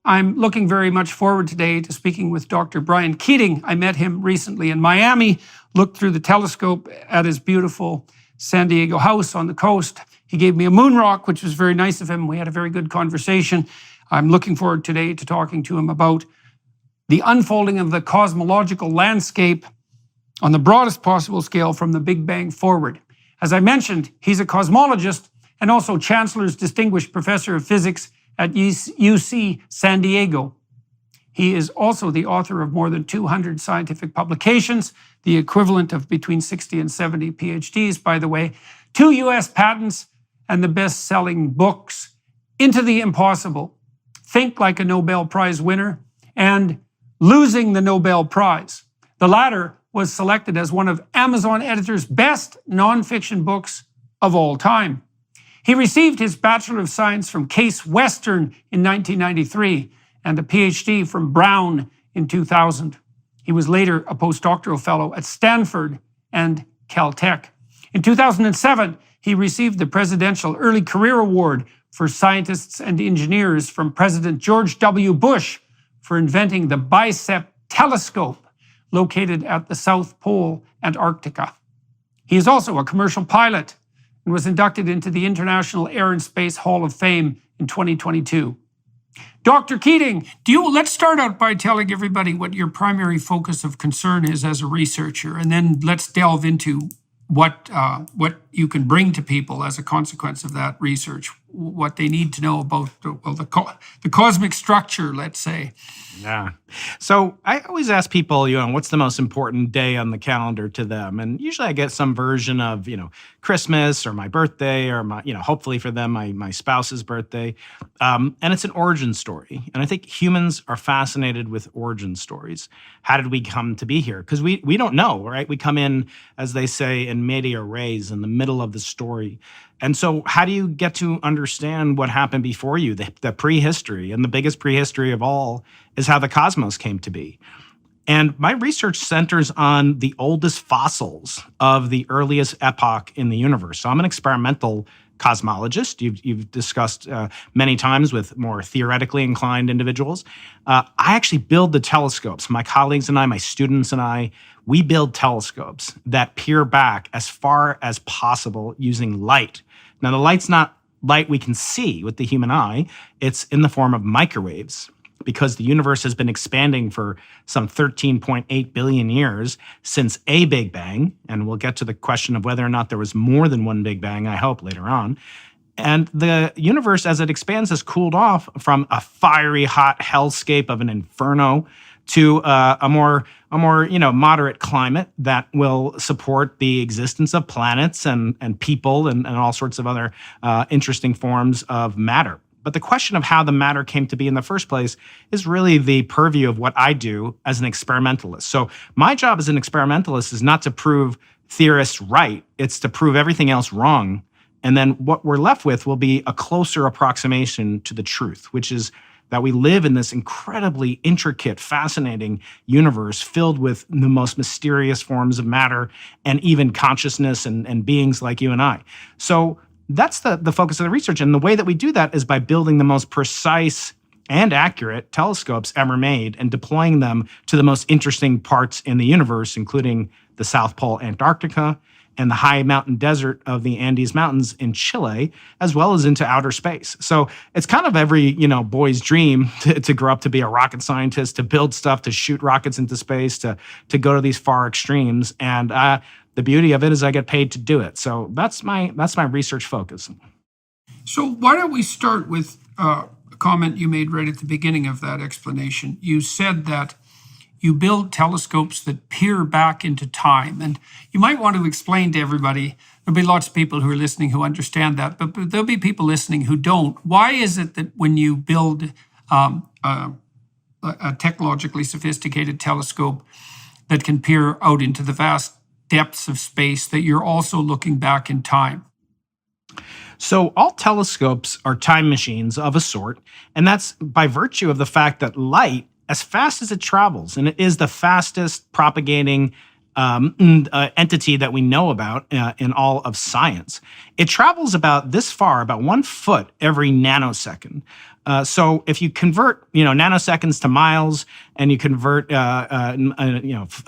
I'm looking very much forward today to speaking with Dr. Brian Keating. I met him recently in Miami, looked through the telescope at his beautiful San Diego house on the coast. He gave me a moon rock, which was very nice of him. We had a very good conversation. I'm looking forward today to talking to him about the unfolding of the cosmological landscape on the broadest possible scale from the Big Bang forward. As I mentioned, he's a cosmologist and also Chancellor's Distinguished Professor of Physics at UC San Diego. He is also the author of more than 200 scientific publications, the equivalent of between 60 and 70 PhDs, by the way, 2 US patents, and the best-selling books, Into the Impossible, Think Like a Nobel Prize Winner, and Losing the Nobel Prize. The latter was selected as one of Amazon Editor's best nonfiction books of all time. He received his Bachelor of Science from Case Western in 1993 and a PhD from Brown in 2000. He was later a postdoctoral fellow at Stanford and Caltech. In 2007, he received the Presidential Early Career Award for Scientists and Engineers from President George W. Bush for inventing the BICEP telescope located at the South Pole, Antarctica. He is also a commercial pilot and was inducted into the International Air and Space Hall of Fame in 2022. Dr. Keating, let's start out by telling everybody what your primary focus of concern is as a researcher, and then let's delve into what you can bring to people as a consequence of that research, what they need to know about the cosmic structure, let's say. Yeah. So I always ask people, what's the most important day on the calendar to them? And usually I get some version of, Christmas or my birthday or my, hopefully for them, my spouse's birthday. And it's an origin story. And I think humans are fascinated with origin stories. How did we come to be here? Because we don't know, right? We come in, as they say, in media res, in the middle of the story. And so how do you get to understand what happened before you, the prehistory? And the biggest prehistory of all is how the cosmos came to be. And my research centers on the oldest fossils of the earliest epoch in the universe. So I'm an experimental cosmologist. You've discussed many times with more theoretically inclined individuals. I actually build the telescopes. My colleagues and I, my students and I, we build telescopes that peer back as far as possible using light. Now, the light's not light we can see with the human eye. It's in the form of microwaves, because the universe has been expanding for some 13.8 billion years since a Big Bang. And we'll get to the question of whether or not there was more than one Big Bang, I hope, later on. And the universe, as it expands, has cooled off from a fiery, hot hellscape of an inferno to a more moderate climate that will support the existence of planets and people and all sorts of other interesting forms of matter. But the question of how the matter came to be in the first place is really the purview of what I do as an experimentalist. So my job as an experimentalist is not to prove theorists right, it's to prove everything else wrong. And then what we're left with will be a closer approximation to the truth, which is that we live in this incredibly intricate, fascinating universe filled with the most mysterious forms of matter and even consciousness and beings like you and I. So that's the focus of the research. And the way that we do that is by building the most precise and accurate telescopes ever made and deploying them to the most interesting parts in the universe, including the South Pole, Antarctica, and the high mountain desert of the Andes Mountains in Chile, as well as into outer space. So it's kind of every boy's dream to grow up to be a rocket scientist, to build stuff, to shoot rockets into space, to go to these far extremes. And the beauty of it is I get paid to do it. So that's my research focus. So why don't we start with a comment you made right at the beginning of that explanation. You said that you build telescopes that peer back into time. And you might want to explain to everybody, there'll be lots of people who are listening who understand that, but there'll be people listening who don't. Why is it that when you build a technologically sophisticated telescope that can peer out into the vast depths of space, that you're also looking back in time? So all telescopes are time machines of a sort, and that's by virtue of the fact that light, as fast as it travels, and it is the fastest propagating entity that we know about in all of science. It travels about this far, about 1 foot every nanosecond. So if you convert, nanoseconds to miles, and you convert,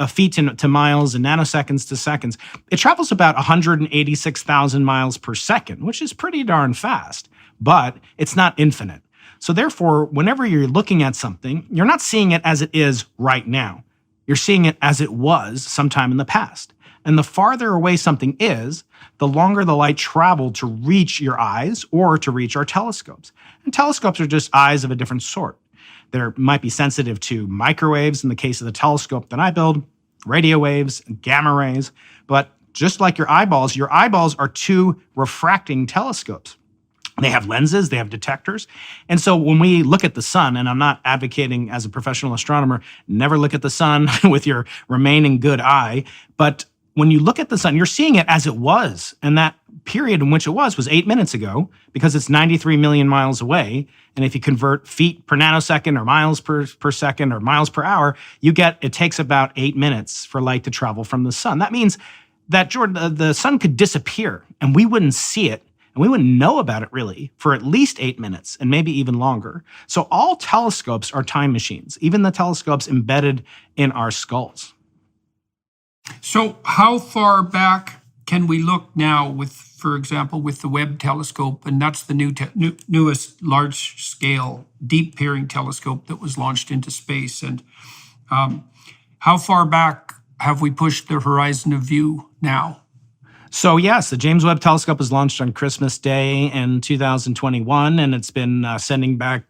feet to miles and nanoseconds to seconds, it travels about 186,000 miles per second, which is pretty darn fast, but it's not infinite. So therefore, whenever you're looking at something, you're not seeing it as it is right now. You're seeing it as it was sometime in the past. And the farther away something is, the longer the light traveled to reach your eyes or to reach our telescopes. And telescopes are just eyes of a different sort. They might be sensitive to microwaves in the case of the telescope that I build, radio waves, gamma rays. But just like your eyeballs are 2 refracting telescopes. They have lenses, they have detectors. And so when we look at the sun, and I'm not advocating as a professional astronomer, never look at the sun with your remaining good eye, but when you look at the sun, you're seeing it as it was. And that period in which it was 8 minutes ago, because it's 93 million miles away. And if you convert feet per nanosecond or miles per second or miles per hour, it takes about 8 minutes for light to travel from the sun. That means that, Jordan, the sun could disappear and we wouldn't see it. And we wouldn't know about it really for at least 8 minutes and maybe even longer. So all telescopes are time machines, even the telescopes embedded in our skulls. So how far back can we look now with, for example, with the Webb telescope? And that's the newest large-scale deep-peering telescope that was launched into space. And how far back have we pushed the horizon of view now? So yes, the James Webb Telescope was launched on Christmas Day in 2021, and it's been sending back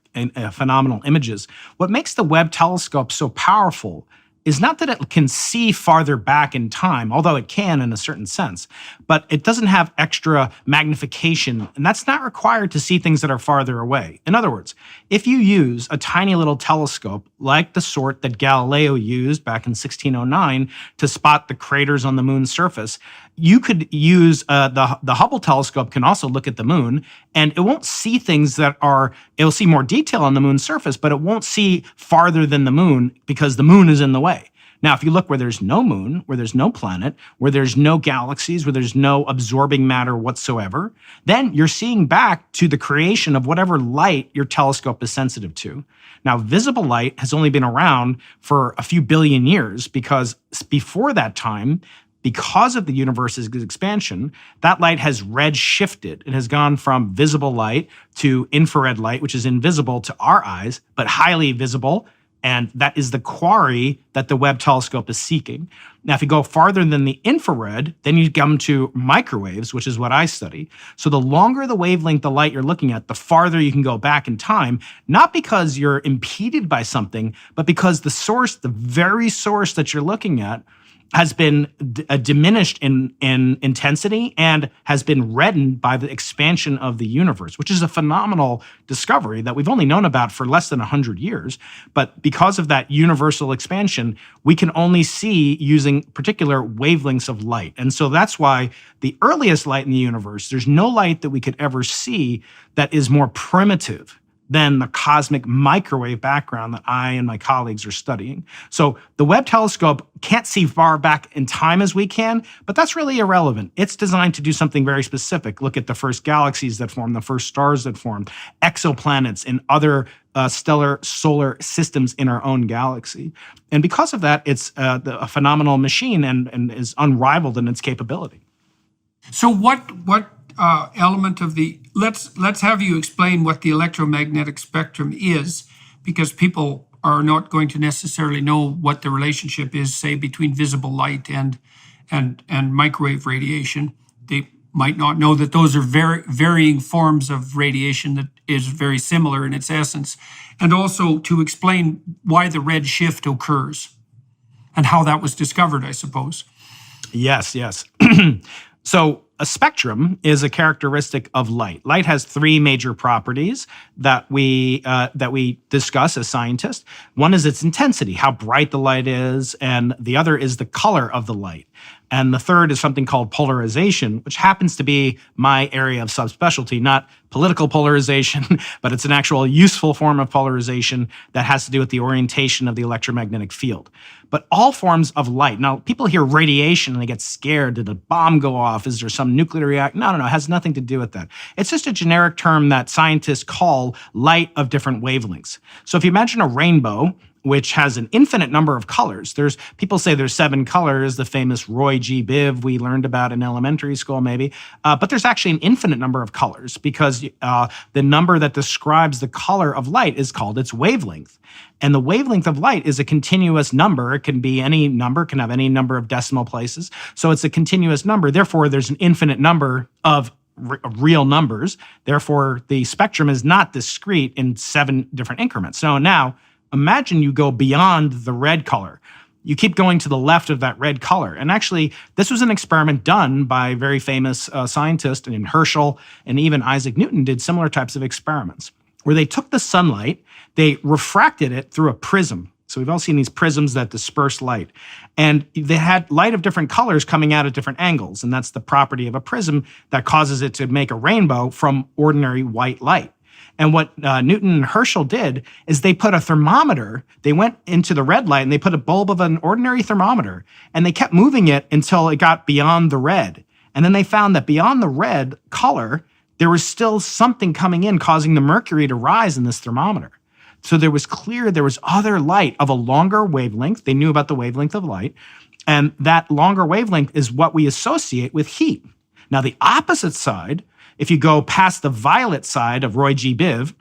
phenomenal images. What makes the Webb Telescope so powerful is not that it can see farther back in time, although it can in a certain sense, but it doesn't have extra magnification, and that's not required to see things that are farther away. In other words, if you use a tiny little telescope like the sort that Galileo used back in 1609 to spot the craters on the moon's surface, you could use the Hubble telescope can also look at the moon, and it won't see things it'll see more detail on the moon's surface, but it won't see farther than the moon because the moon is in the way. Now, if you look where there's no moon, where there's no planet, where there's no galaxies, where there's no absorbing matter whatsoever, then you're seeing back to the creation of whatever light your telescope is sensitive to. Now, visible light has only been around for a few billion years because before that time, because of the universe's expansion, that light has red shifted. It has gone from visible light to infrared light, which is invisible to our eyes, but highly visible. And that is the quarry that the Webb telescope is seeking. Now, if you go farther than the infrared, then you come to microwaves, which is what I study. So the longer the wavelength of light you're looking at, the farther you can go back in time, not because you're impeded by something, but because the very source that you're looking at, has been diminished in intensity and has been reddened by the expansion of the universe, which is a phenomenal discovery that we've only known about for less than 100 years. But because of that universal expansion, we can only see using particular wavelengths of light. And so that's why the earliest light in the universe, there's no light that we could ever see that is more primitive than the cosmic microwave background that I and my colleagues are studying. So the Webb telescope can't see far back in time as we can, but that's really irrelevant. It's designed to do something very specific. Look at the first galaxies that formed, the first stars that formed, exoplanets and other stellar solar systems in our own galaxy. And because of that, it's a phenomenal machine and is unrivaled in its capability. So what element of the let's have you explain what the electromagnetic spectrum is, because people are not going to necessarily know what the relationship is, say, between visible light and microwave radiation. They might not know that those are very varying forms of radiation that is very similar in its essence, and also to explain why the red shift occurs and how that was discovered, I suppose. Yes. So a spectrum is a characteristic of light. Light has 3 major properties that we discuss as scientists. One is its intensity, how bright the light is, and the other is the color of the light. And the third is something called polarization, which happens to be my area of subspecialty, not political polarization, but it's an actual useful form of polarization that has to do with the orientation of the electromagnetic field. But all forms of light. Now, people hear radiation and they get scared. Did a bomb go off? Is there some nuclear reaction? No, it has nothing to do with that. It's just a generic term that scientists call light of different wavelengths. So if you imagine a rainbow, which has an infinite number of colors. People say there's 7 colors, the famous Roy G. Biv we learned about in elementary school maybe, but there's actually an infinite number of colors because the number that describes the color of light is called its wavelength. And the wavelength of light is a continuous number. It can be any number, can have any number of decimal places. So it's a continuous number. Therefore, there's an infinite number of real numbers. Therefore, the spectrum is not discrete in 7 different increments. So now, imagine you go beyond the red color. You keep going to the left of that red color. And actually, this was an experiment done by very famous scientists, and Herschel and even Isaac Newton did similar types of experiments, where they took the sunlight, they refracted it through a prism. So we've all seen these prisms that disperse light. And they had light of different colors coming out at different angles. And that's the property of a prism that causes it to make a rainbow from ordinary white light. And what Newton and Herschel did is they put a thermometer, they went into the red light and they put a bulb of an ordinary thermometer and they kept moving it until it got beyond the red. And then they found that beyond the red color, there was still something coming in causing the mercury to rise in this thermometer. So there was other light of a longer wavelength. They knew about the wavelength of light. And that longer wavelength is what we associate with heat. Now, the opposite side, if you go past the violet side of Roy G. Biv,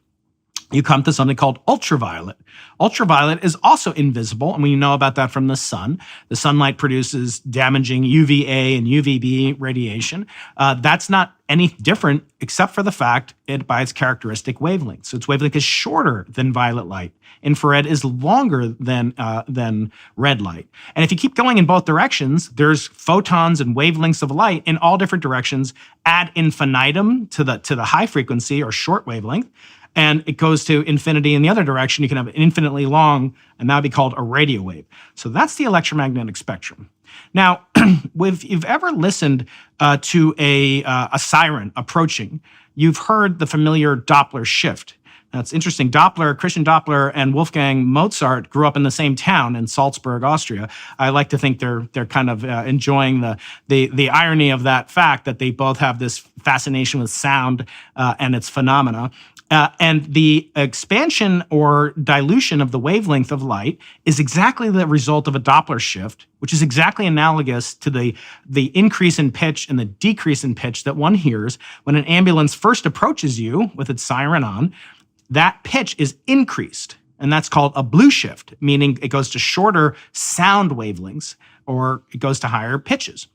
you come to something called ultraviolet. Ultraviolet is also invisible, and we know about that from the sun. The sunlight produces damaging UVA and UVB radiation. That's not any different except for the fact by its characteristic wavelength. So its wavelength is shorter than violet light. Infrared is longer than red light. And if you keep going in both directions, there's photons and wavelengths of light in all different directions ad infinitum to the high frequency or short wavelength. And it goes to infinity in the other direction. You can have infinitely long, and that would be called a radio wave. So that's the electromagnetic spectrum. Now, if you've ever listened to a siren approaching, you've heard the familiar Doppler shift. Now, it's interesting. Christian Doppler and Wolfgang Mozart grew up in the same town in Salzburg, Austria. I like to think they're kind of enjoying the irony of that fact that they both have this fascination with sound and its phenomena. And the expansion or dilution of the wavelength of light is exactly the result of a Doppler shift, which is exactly analogous to the increase in pitch and the decrease in pitch that one hears when an ambulance first approaches you with its siren on. That pitch is increased, and that's called a blue shift, meaning it goes to shorter sound wavelengths or it goes to higher pitches.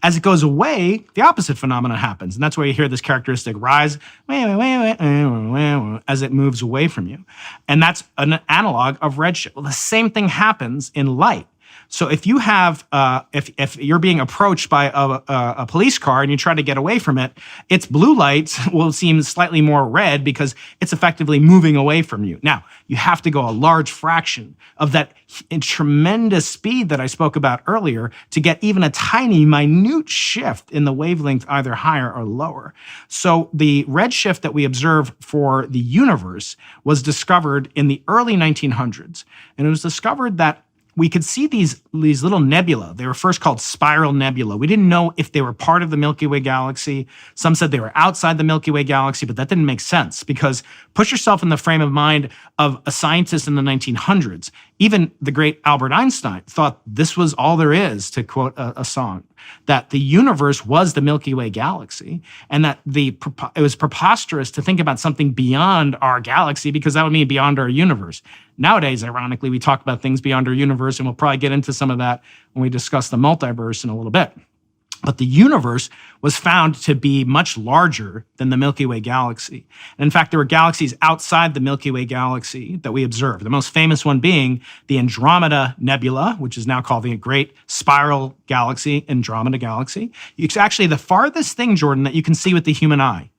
As it goes away, the opposite phenomenon happens, and that's where you hear this characteristic rise as it moves away from you. And that's an analog of redshift. Well, the same thing happens in light. So if you have, if you're being approached by a police car and you try to get away from it, its blue lights will seem slightly more red because it's effectively moving away from you. Now, you have to go a large fraction of that tremendous speed that I spoke about earlier to get even a tiny, minute shift in the wavelength, either higher or lower. So the redshift that we observe for the universe was discovered in the early 1900s. And it was discovered that we could see these little nebula. They were first called spiral nebula. We didn't know if they were part of the Milky Way galaxy. Some said they were outside the Milky Way galaxy, but that didn't make sense because put yourself in the frame of mind of a scientist in the 1900s. Even the great Albert Einstein thought this was all there is, to quote a song, that the universe was the Milky Way galaxy, and that it was preposterous to think about something beyond our galaxy because that would mean beyond our universe. Nowadays, ironically, we talk about things beyond our universe, and we'll probably get into some of that when we discuss the multiverse in a little bit. But the universe was found to be much larger than the Milky Way galaxy. And in fact, there were galaxies outside the Milky Way galaxy that we observed. The most famous one being the Andromeda Nebula, which is now called the Great Spiral Galaxy, Andromeda Galaxy. It's actually the farthest thing, Jordan, that you can see with the human eye.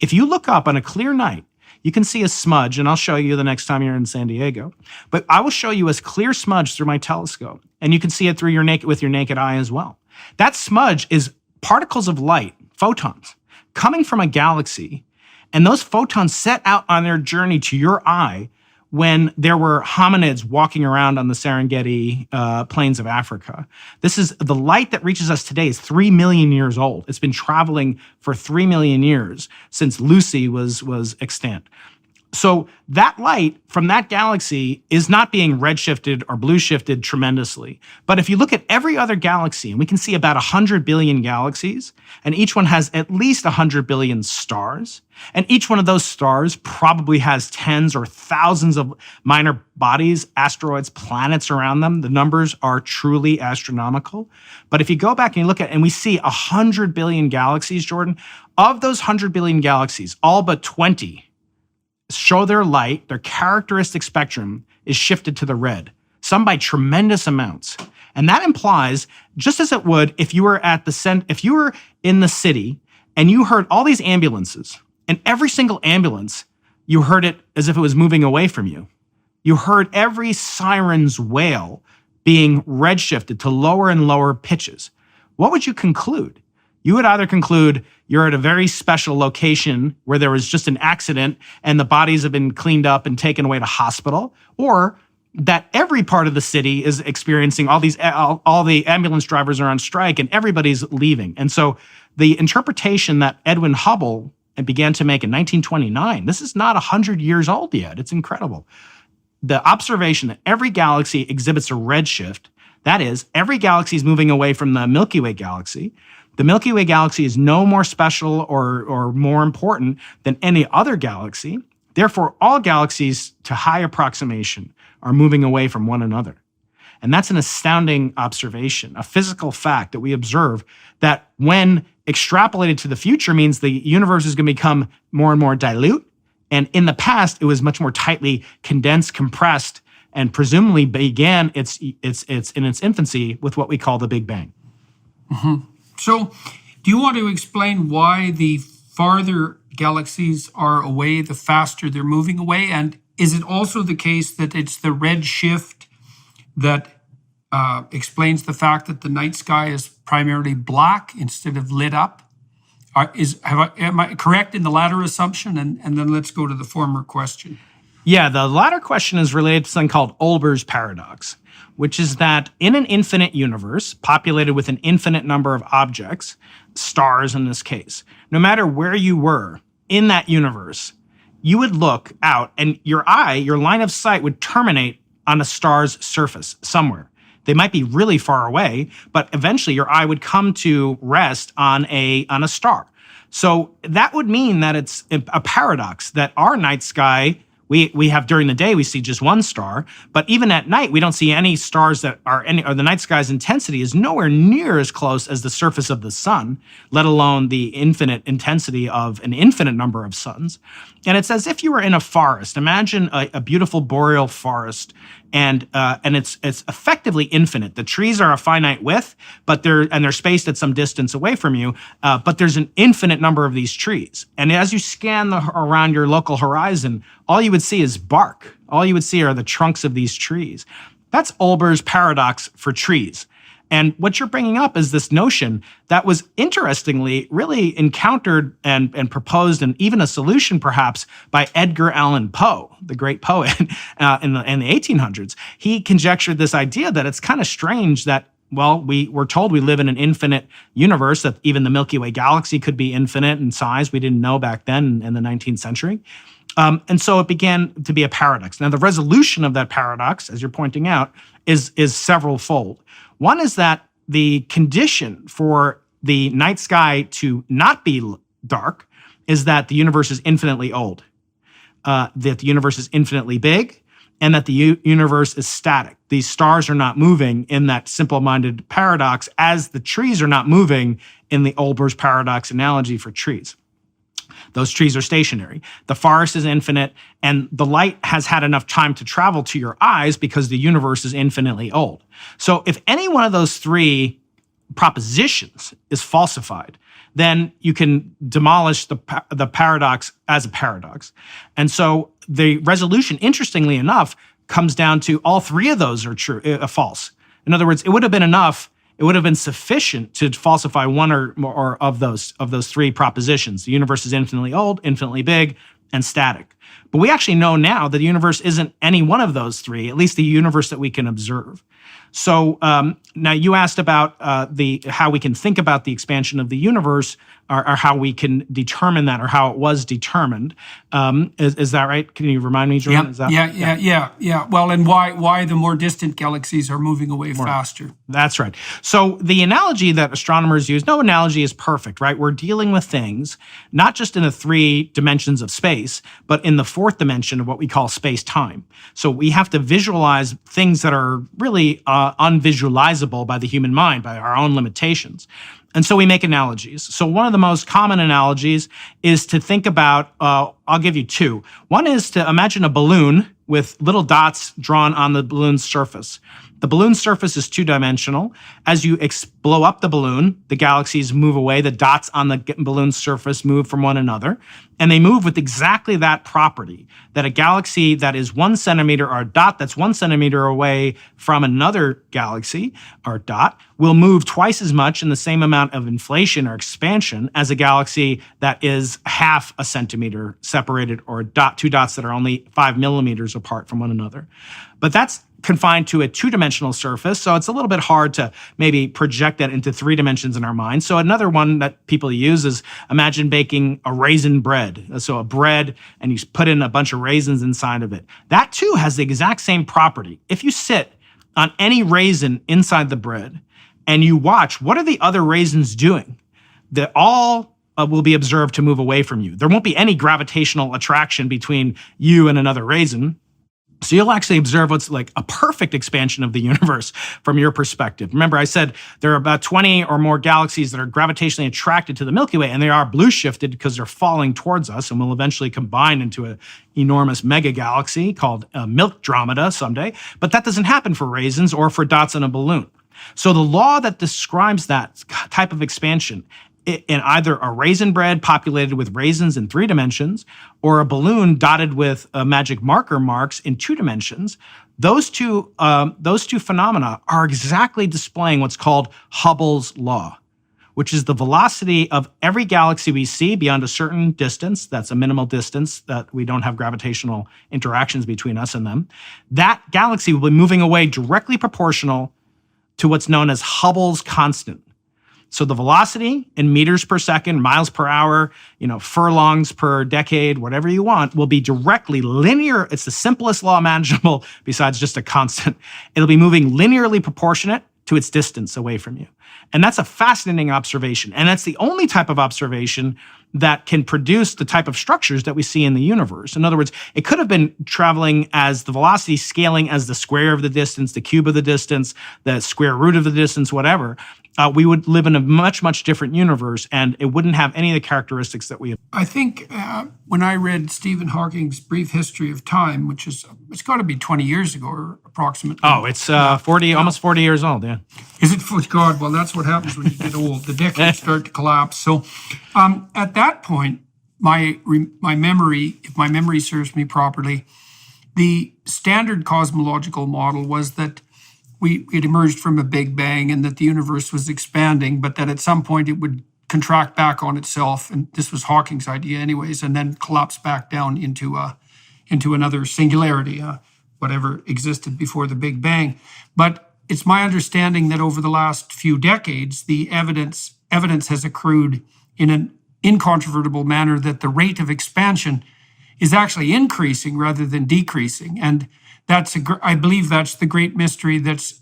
If you look up on a clear night, you can see a smudge, and I'll show you the next time you're in San Diego. But I will show you a clear smudge through my telescope, and you can see it with your naked eye as well. That smudge is particles of light, photons, coming from a galaxy, and those photons set out on their journey to your eye when there were hominids walking around on the Serengeti plains of Africa. This is the light that reaches us today is 3 million years old. It's been traveling for 3 million years since Lucy was extant. So that light from that galaxy is not being redshifted or blue shifted tremendously. But if you look at every other galaxy, and we can see about 100 billion galaxies, and each one has at least 100 billion stars, and each one of those stars probably has tens or thousands of minor bodies, asteroids, planets around them. The numbers are truly astronomical. But if you go back and you look at, and we see 100 billion galaxies, Jordan, of those 100 billion galaxies, all but 20 show their light, their characteristic spectrum is shifted to the red, some by tremendous amounts. And that implies, just as it would if you were if you were in the city and you heard all these ambulances, and every single ambulance, you heard it as if it was moving away from you. You heard every siren's wail being redshifted to lower and lower pitches. What would you conclude? You would either conclude you're at a very special location where there was just an accident and the bodies have been cleaned up and taken away to hospital, or that every part of the city is experiencing all the ambulance drivers are on strike and everybody's leaving. And so the interpretation that Edwin Hubble began to make in 1929, this is not 100 years old yet. It's incredible. The observation that every galaxy exhibits a redshift, that is, every galaxy is moving away from the Milky Way galaxy. The Milky Way galaxy is no more special or more important than any other galaxy. Therefore, all galaxies to high approximation are moving away from one another. And that's an astounding observation, a physical fact that we observe that when extrapolated to the future means the universe is going to become more and more dilute. And in the past, it was much more tightly condensed, compressed, and presumably began in its infancy with what we call the Big Bang. Mm-hmm. So, do you want to explain why the farther galaxies are away, the faster they're moving away? And is it also the case that it's the red shift that explains the fact that the night sky is primarily black instead of lit up? Am I correct in the latter assumption? And then let's go to the former question. Yeah, the latter question is related to something called Olber's paradox, which is that in an infinite universe, populated with an infinite number of objects, stars in this case, no matter where you were in that universe, you would look out and your line of sight would terminate on a star's surface somewhere. They might be really far away, but eventually your eye would come to rest on a star. So that would mean that it's a paradox that our night sky, we have during the day, we see just one star, but even at night, we don't see any stars that or the night sky's intensity is nowhere near as close as the surface of the sun, let alone the infinite intensity of an infinite number of suns. And it's as if you were in a forest. Imagine a beautiful boreal forest, and it's effectively infinite. The trees are a finite width, but they're spaced at some distance away from you. But there's an infinite number of these trees, and as you scan around your local horizon, all you would see is bark. All you would see are the trunks of these trees. That's Olber's paradox for trees. And what you're bringing up is this notion that was interestingly really encountered and proposed, and even a solution perhaps by Edgar Allan Poe, the great poet in the 1800s. He conjectured this idea that it's kind of strange that, well, we're told we live in an infinite universe, that even the Milky Way galaxy could be infinite in size. We didn't know back then in the 19th century. And so it began to be a paradox. Now, the resolution of that paradox, as you're pointing out, is several-fold. One is that the condition for the night sky to not be dark is that the universe is infinitely old, that the universe is infinitely big, and that the universe is static. These stars are not moving in that simple-minded paradox, as the trees are not moving in the Olber's paradox analogy for trees. Those trees are stationary. The forest is infinite, and the light has had enough time to travel to your eyes because the universe is infinitely old. So if any one of those three propositions is falsified, then you can demolish the paradox as a paradox. And so the resolution, interestingly enough, comes down to all three of those are true, false. In other words, it would have been enough it would have been sufficient to falsify one or more of those three propositions. The universe is infinitely old, infinitely big, and static. But we actually know now that the universe isn't any one of those three, at least the universe that we can observe. So now you asked about how we can think about the expansion of the universe, or how we can determine that, or how it was determined. Is that right? Can you remind me, Jerome? Yeah. Well, and why the more distant galaxies are moving away faster. That's right. So the analogy that astronomers use, no analogy is perfect, right? We're dealing with things not just in the 3 dimensions of space, but in the 4th dimension of what we call space-time. So we have to visualize things that are really unvisualizable by the human mind, by our own limitations. And so we make analogies. So one of the most common analogies is to think about, I'll give you 2. One is to imagine a balloon with little dots drawn on the balloon's surface. The balloon surface is 2-dimensional. As you blow up the balloon, the galaxies move away. The dots on the balloon's surface move from one another. And they move with exactly that property, that a galaxy that is 1 centimeter, or a dot that's 1 centimeter away from another galaxy, or dot, will move twice as much in the same amount of inflation or expansion as a galaxy that is half a centimeter separated, or a dot, 2 dots that are only 5 millimeters apart from one another. But that's confined to a 2-dimensional surface, so it's a little bit hard to maybe project that into 3 dimensions in our mind. So another one that people use is, imagine baking a raisin bread. So a bread, and you put in a bunch of raisins inside of it. That too has the exact same property. If you sit on any raisin inside the bread and you watch, what are the other raisins doing? They all will be observed to move away from you. There won't be any gravitational attraction between you and another raisin. So you'll actually observe what's like a perfect expansion of the universe from your perspective. Remember, I said there are about 20 or more galaxies that are gravitationally attracted to the Milky Way, and they are blue shifted because they're falling towards us and will eventually combine into an enormous mega galaxy called Milkdromeda someday. But that doesn't happen for raisins or for dots in a balloon. So the law that describes that type of expansion in either a raisin bread populated with raisins in 3 dimensions, or a balloon dotted with magic marker marks in 2 dimensions, those two phenomena are exactly displaying what's called Hubble's law, which is the velocity of every galaxy we see beyond a certain distance. That's a minimal distance that we don't have gravitational interactions between us and them. That galaxy will be moving away directly proportional to what's known as Hubble's constant. So the velocity in meters per second, miles per hour, furlongs per decade, whatever you want, will be directly linear. It's the simplest law imaginable besides just a constant. It'll be moving linearly proportionate to its distance away from you. And that's a fascinating observation. And that's the only type of observation that can produce the type of structures that we see in the universe. In other words, it could have been traveling as the velocity scaling as the square of the distance, the cube of the distance, the square root of the distance, whatever. We would live in a much, much different universe, and it wouldn't have any of the characteristics that we have. I think when I read Stephen Hawking's Brief History of Time, which is, it's got to be 20 years ago or approximately. Oh, it's 40, almost 40 years old, yeah. Is it? God, well, that's what happens when you get old. The decades start to collapse. So at that point, my memory, if my memory serves me properly, the standard cosmological model was that it emerged from a Big Bang and that the universe was expanding, but that at some point it would contract back on itself. And this was Hawking's idea anyways, and then collapse back down into another singularity, whatever existed before the Big Bang. But it's my understanding that over the last few decades, the evidence has accrued in an incontrovertible manner that the rate of expansion is actually increasing rather than decreasing. And I believe that's the great mystery that's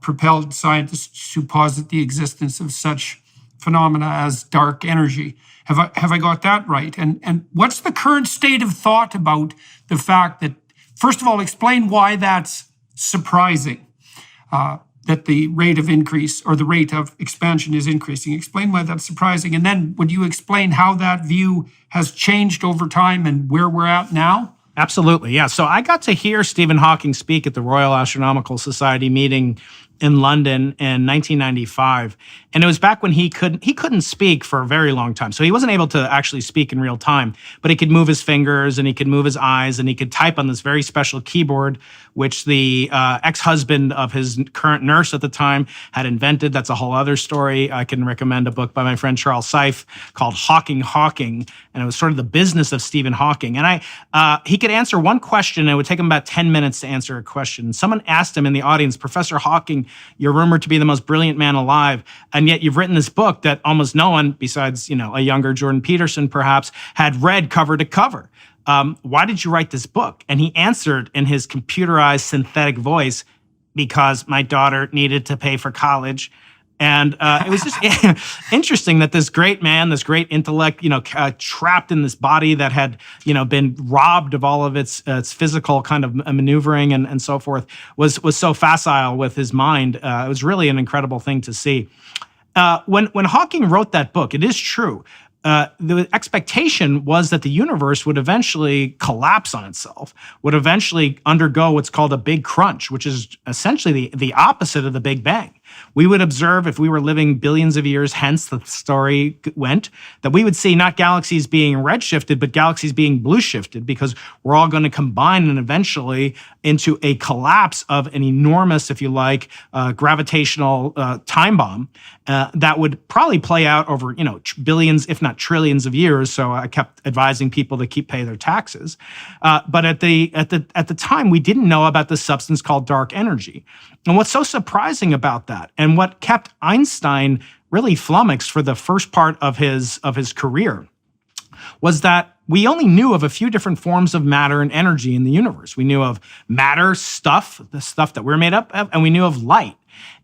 propelled scientists to posit the existence of such phenomena as dark energy. Have I got that right? And what's the current state of thought about the fact that, first of all, explain why that's surprising, that the rate of increase or the rate of expansion is increasing. Explain why that's surprising. And then would you explain how that view has changed over time and where we're at now? Absolutely, yeah. So I got to hear Stephen Hawking speak at the Royal Astronomical Society meeting in London in 1995. And it was back when he couldn't speak for a very long time. So he wasn't able to actually speak in real time, but he could move his fingers and he could move his eyes and he could type on this very special keyboard, which the ex-husband of his current nurse at the time had invented. That's a whole other story. I can recommend a book by my friend Charles Seif called Hawking, and it was sort of the business of Stephen Hawking. And he could answer one question, and it would take him about 10 minutes to answer a question. Someone asked him in the audience, Professor Hawking, you're rumored to be the most brilliant man alive, and yet you've written this book that almost no one, besides a younger Jordan Peterson perhaps, had read cover to cover. Why did you write this book? And he answered in his computerized synthetic voice, because my daughter needed to pay for college. And it was just interesting that this great man, this great intellect, trapped in this body that had, been robbed of all of its physical kind of maneuvering and so forth, was so facile with his mind. It was really an incredible thing to see. When Hawking wrote that book, it is true. The expectation was that the universe would eventually collapse on itself, would eventually undergo what's called a big crunch, which is essentially the opposite of the Big Bang. We would observe, if we were living billions of years hence, the story went, that we would see not galaxies being redshifted, but galaxies being blue shifted, because we're all going to combine and eventually into a collapse of an enormous, if you like, gravitational time bomb that would probably play out over, billions, if not trillions of years. So I kept advising people to keep paying their taxes. But at the time, we didn't know about this substance called dark energy. And what's so surprising about that, and what kept Einstein really flummoxed for the first part of his career, was that we only knew of a few different forms of matter and energy in the universe. We knew of matter, stuff, the stuff that we're made up of, and we knew of light.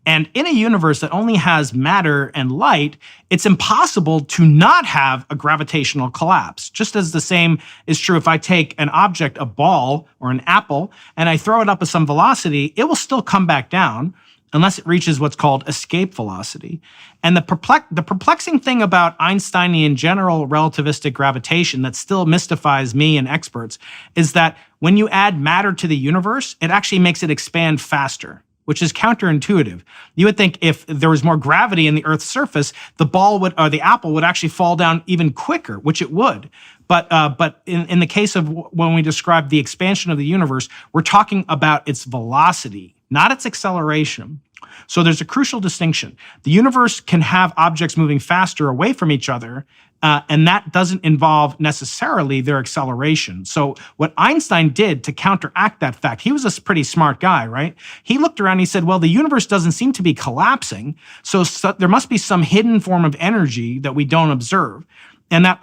And in a universe that only has matter and light, it's impossible to not have a gravitational collapse. Just as the same is true if I take an object, a ball or an apple, and I throw it up at some velocity, it will still come back down unless it reaches what's called escape velocity. And the perplexing thing about Einsteinian general relativistic gravitation that still mystifies me and experts is that when you add matter to the universe, it actually makes it expand faster, which is counterintuitive. You would think if there was more gravity in the Earth's surface, the apple would actually fall down even quicker, which it would. But in the case of when we describe the expansion of the universe, we're talking about its velocity, not its acceleration. So there's a crucial distinction. The universe can have objects moving faster away from each other, and that doesn't involve necessarily their acceleration. So what Einstein did to counteract that fact, he was a pretty smart guy, right? He looked around and he said, well, the universe doesn't seem to be collapsing, so there must be some hidden form of energy that we don't observe. And that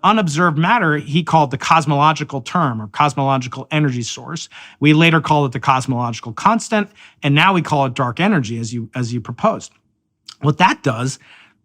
unobserved matter he called the cosmological term, or cosmological energy source. We later called it the cosmological constant, and now we call it dark energy, as you proposed. What that does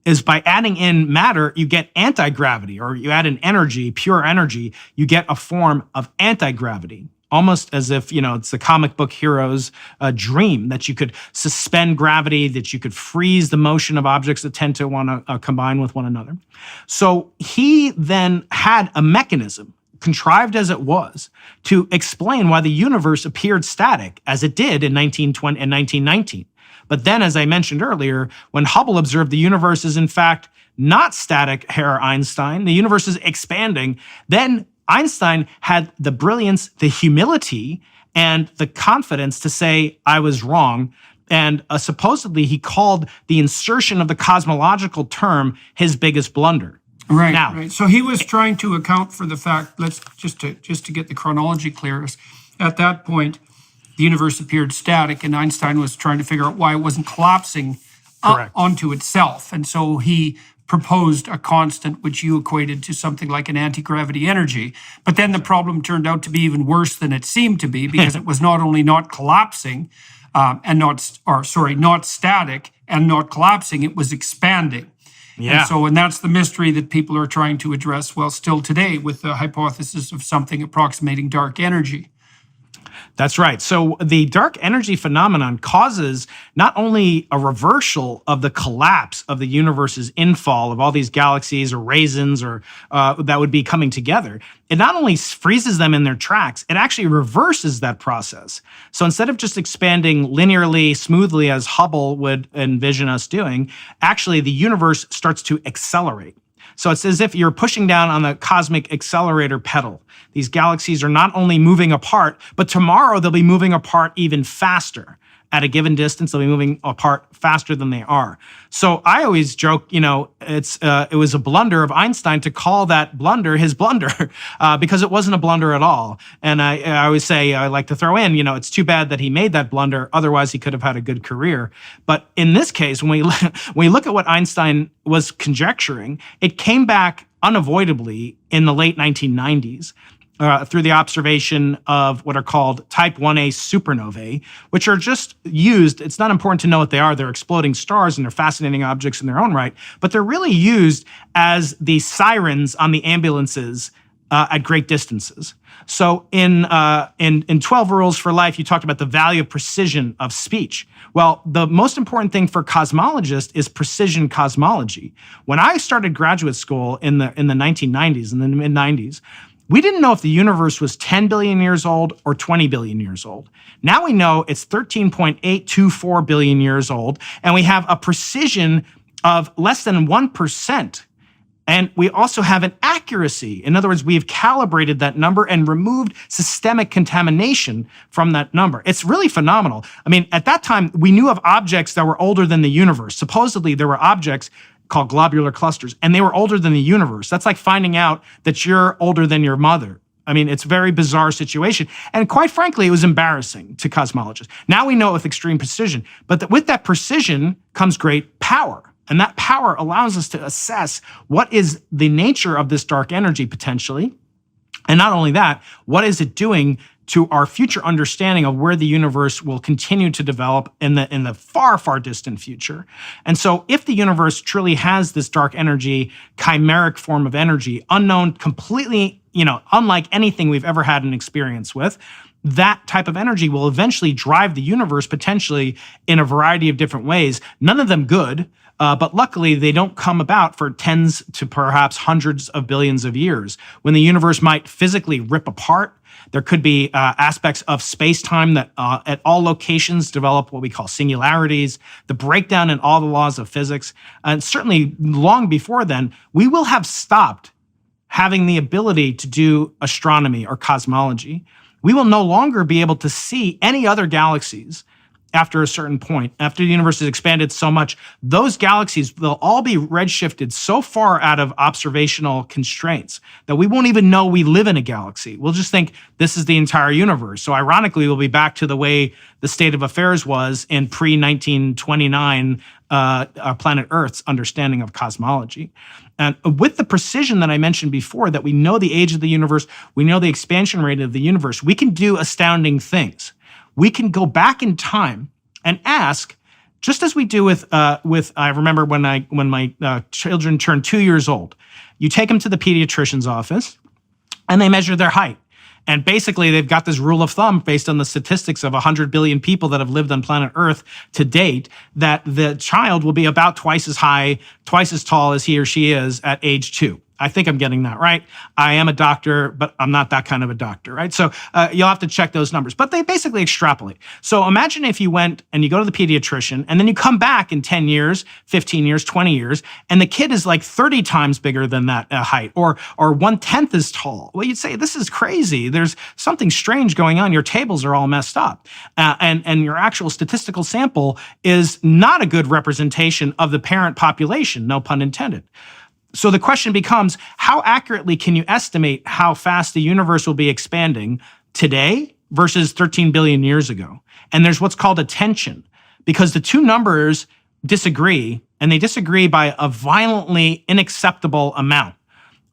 is by adding in matter, you get anti-gravity, or you add in energy, pure energy, you get a form of anti-gravity. Almost as if, it's the comic book hero's dream that you could suspend gravity, that you could freeze the motion of objects that tend to want to combine with one another. So he then had a mechanism, contrived as it was, to explain why the universe appeared static, as it did in 1920 and 1919. But then, as I mentioned earlier, when Hubble observed the universe is in fact not static, Herr Einstein, the universe is expanding, then Einstein had the brilliance, the humility, and the confidence to say, I was wrong. And supposedly he called the insertion of the cosmological term his biggest blunder. Right, right. So he was trying to account for the fact, let's just to get the chronology clear, at that point, the universe appeared static, and Einstein was trying to figure out why it wasn't collapsing onto itself. And so he proposed a constant which you equated to something like an anti-gravity energy. But then the problem turned out to be even worse than it seemed to be, because it was not only not collapsing not static and not collapsing, it was expanding. Yeah. And that's the mystery that people are trying to address, still today, with the hypothesis of something approximating dark energy. That's right. So the dark energy phenomenon causes not only a reversal of the collapse of the universe's infall of all these galaxies or raisins or that would be coming together. It not only freezes them in their tracks, it actually reverses that process. So instead of just expanding linearly, smoothly as Hubble would envision us doing, actually the universe starts to accelerate. So it's as if you're pushing down on the cosmic accelerator pedal. These galaxies are not only moving apart, but tomorrow they'll be moving apart even faster. At a given distance, they'll be moving apart faster than they are. So I always joke, it was a blunder of Einstein to call that blunder his blunder because it wasn't a blunder at all. And I always say, I like to throw in, it's too bad that he made that blunder. Otherwise, he could have had a good career. But in this case, when we look at what Einstein was conjecturing, it came back unavoidably in the late 1990s. Through the observation of what are called type 1a supernovae, which are just used. It's not important to know what they are. They're exploding stars and they're fascinating objects in their own right, but they're really used as the sirens on the ambulances at great distances. So in 12 Rules for Life, you talked about the value of precision of speech. Well, the most important thing for cosmologists is precision cosmology. When I started graduate school in the 1990s, in the mid-90s, we didn't know if the universe was 10 billion years old or 20 billion years old. Now we know it's 13.824 billion years old, and we have a precision of less than 1%. And we also have an accuracy. In other words, we've calibrated that number and removed systemic contamination from that number. It's really phenomenal. I mean, at that time, we knew of objects that were older than the universe. Supposedly, there were objects called globular clusters, and they were older than the universe. That's like finding out that you're older than your mother. I mean, it's a very bizarre situation. And quite frankly, it was embarrassing to cosmologists. Now we know it with extreme precision, but with that precision comes great power. And that power allows us to assess what is the nature of this dark energy potentially. And not only that, what is it doing to our future understanding of where the universe will continue to develop in the far, far distant future. And so if the universe truly has this dark energy, chimeric form of energy, unknown, completely, unlike anything we've ever had an experience with, that type of energy will eventually drive the universe potentially in a variety of different ways, none of them good, but luckily they don't come about for tens to perhaps hundreds of billions of years, when the universe might physically rip apart. There could be aspects of space-time that at all locations develop what we call singularities, the breakdown in all the laws of physics. And certainly long before then, we will have stopped having the ability to do astronomy or cosmology. We will no longer be able to see any other galaxies after a certain point. After the universe has expanded so much, those galaxies will all be redshifted so far out of observational constraints that we won't even know we live in a galaxy. We'll just think this is the entire universe. So ironically, we'll be back to the way the state of affairs was in pre-1929 planet Earth's understanding of cosmology. And with the precision that I mentioned before, that we know the age of the universe, we know the expansion rate of the universe, we can do astounding things. We can go back in time and ask, just as we do with I remember when my children turned 2 years old, you take them to the pediatrician's office and they measure their height. And basically, they've got this rule of thumb based on the statistics of 100 billion people that have lived on planet Earth to date, that the child will be about twice as high, twice as tall as he or she is at age 2. I think I'm getting that right. I am a doctor, but I'm not that kind of a doctor, right? So you'll have to check those numbers, but they basically extrapolate. So imagine if you went and you go to the pediatrician and then you come back in 10 years, 15 years, 20 years, and the kid is like 30 times bigger than that height, or 1/10 as tall. Well, you'd say, this is crazy. There's something strange going on. Your tables are all messed up. And your actual statistical sample is not a good representation of the parent population, no pun intended. So the question becomes, how accurately can you estimate how fast the universe will be expanding today versus 13 billion years ago? And there's what's called a tension, because the two numbers disagree, and they disagree by a violently unacceptable amount.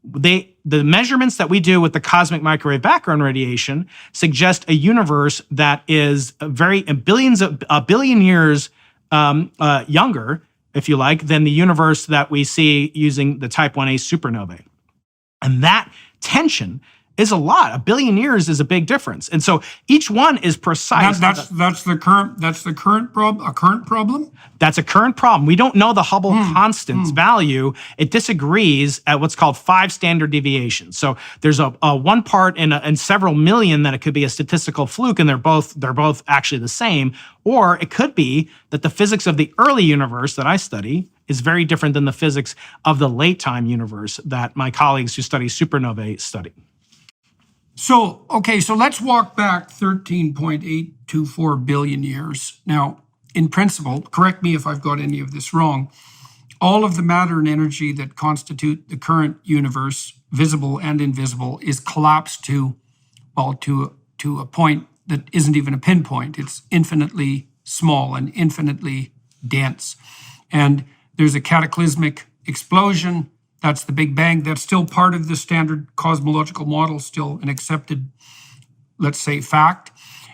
The measurements that we do with the cosmic microwave background radiation suggest a universe that is a billion years younger, if you like, than the universe that we see using the type 1a supernovae. And that tension is a lot. A billion years is a big difference. And so each one is precise. That's the current problem. A current problem. That's a current problem. We don't know the Hubble constant's value. It disagrees at what's called 5 standard deviations. So there's a 1 part in several million that it could be a statistical fluke, and they're both actually the same. Or it could be that the physics of the early universe that I study is very different than the physics of the late time universe that my colleagues who study supernovae study. So let's walk back 13.824 billion years. Now, in principle, correct me if I've got any of this wrong, all of the matter and energy that constitute the current universe, visible and invisible, is collapsed to a point that isn't even a pinpoint. It's infinitely small and infinitely dense. And there's a cataclysmic explosion. That's the Big Bang. That's still part of the standard cosmological model, still an accepted, let's say, fact.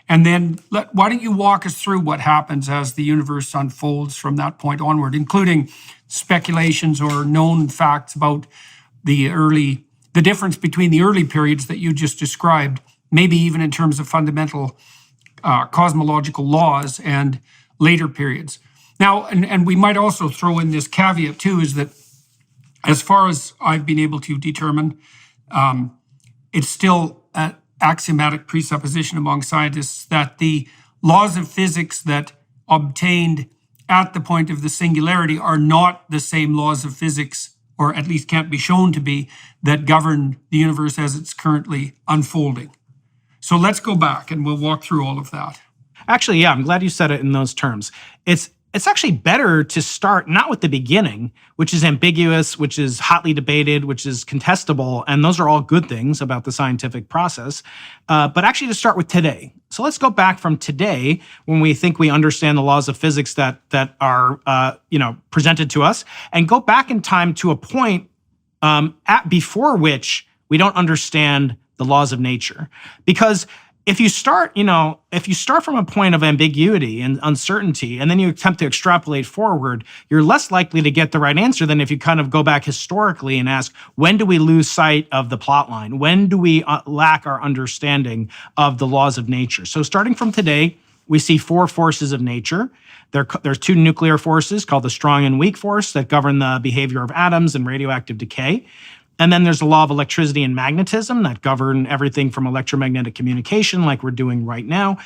And then why don't you walk us through what happens as the universe unfolds from that point onward, including speculations or known facts about the difference between the early periods that you just described, maybe even in terms of fundamental cosmological laws, and later periods. Now, and we might also throw in this caveat too, is that as far as I've been able to determine, it's still an axiomatic presupposition among scientists that the laws of physics that obtained at the point of the singularity are not the same laws of physics, or at least can't be shown to be, that govern the universe as it's currently unfolding. So let's go back and we'll walk through all of that. Actually, yeah, I'm glad you said it in those terms. It's actually better to start not with the beginning, which is ambiguous, which is hotly debated, which is contestable, and those are all good things about the scientific process, but actually to start with today. So let's go back from today, when we think we understand the laws of physics that are presented to us, and go back in time to a point before which we don't understand the laws of nature. Because if you start from a point of ambiguity and uncertainty, and then you attempt to extrapolate forward, you're less likely to get the right answer than if you kind of go back historically and ask, when do we lose sight of the plot line? When do we lack our understanding of the laws of nature? So starting from today, we see 4 forces of nature. There's 2 nuclear forces called the strong and weak force that govern the behavior of atoms and radioactive decay. And then there's the law of electricity and magnetism that govern everything from electromagnetic communication, like we're doing right now,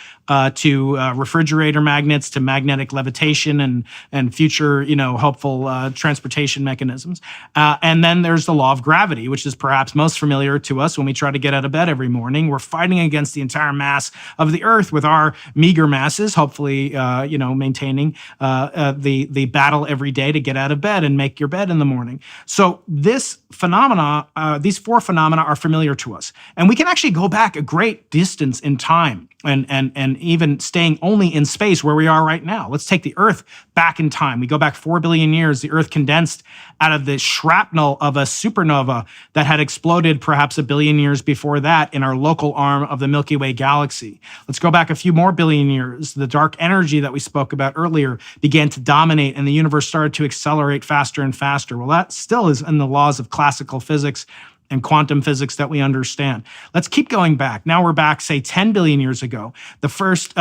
to refrigerator magnets, to magnetic levitation and future, hopeful transportation mechanisms. And then there's the law of gravity, which is perhaps most familiar to us when we try to get out of bed every morning. We're fighting against the entire mass of the Earth with our meager masses, hopefully, maintaining the battle every day to get out of bed and make your bed in the morning. So these 4 phenomena are familiar to us. And we can actually go back a great distance in time and even staying only in space where we are right now. Let's take the Earth back in time. We go back 4 billion years. The Earth condensed out of the shrapnel of a supernova that had exploded perhaps 1 billion years before that in our local arm of the Milky Way galaxy. Let's go back a few more billion years. The dark energy that we spoke about earlier began to dominate, and the universe started to accelerate faster and faster. Well, that still is in the laws of classical physics and quantum physics that we understand. Let's keep going back. Now we're back, say, 10 billion years ago. The first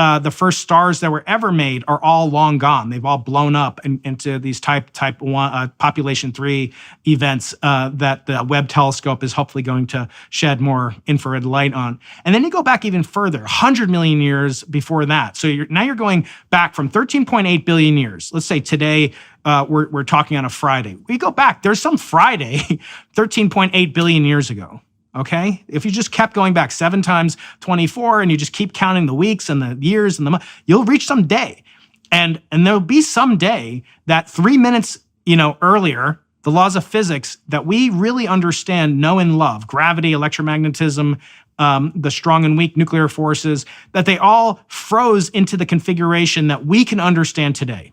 stars that were ever made are all long gone. They've all blown up into these type 1 population 3 events that the Webb telescope is hopefully going to shed more infrared light on. And then you go back even further, 100 million years before that. So now you're going back from 13.8 billion years. Let's say today, we're talking on a Friday. We go back, there's some Friday 13.8 billion years ago, okay? If you just kept going back 7 times 24 and you just keep counting the weeks and the years and the months, you'll reach some day. And there'll be some day that 3 minutes, earlier, the laws of physics that we really understand, know, and love, gravity, electromagnetism, the strong and weak nuclear forces, that they all froze into the configuration that we can understand today.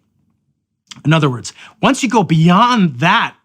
In other words, once you go beyond that,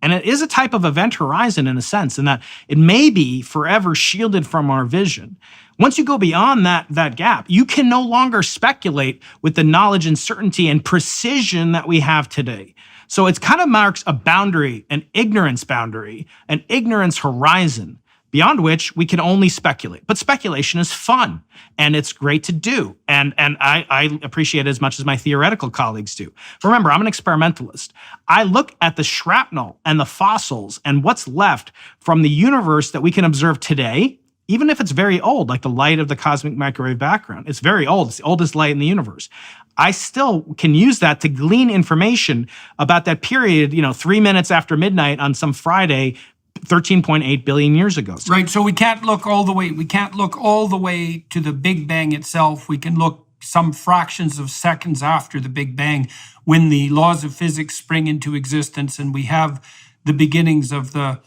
and it is a type of event horizon in a sense, in that it may be forever shielded from our vision. Once you go beyond that gap, you can no longer speculate with the knowledge and certainty and precision that we have today. So it kind of marks a boundary, an ignorance boundary, an ignorance horizon beyond which we can only speculate. But speculation is fun, and it's great to do. And I appreciate it as much as my theoretical colleagues do. Remember, I'm an experimentalist. I look at the shrapnel and the fossils and what's left from the universe that we can observe today, even if it's very old, like the light of the cosmic microwave background. It's very old. It's the oldest light in the universe. I still can use that to glean information about that period, 3 minutes after midnight on some Friday, 13.8 billion years ago. Right. So we can't look all the way. We can't look all the way to the Big Bang itself. We can look some fractions of seconds after the Big Bang, when the laws of physics spring into existence and we have the beginnings of the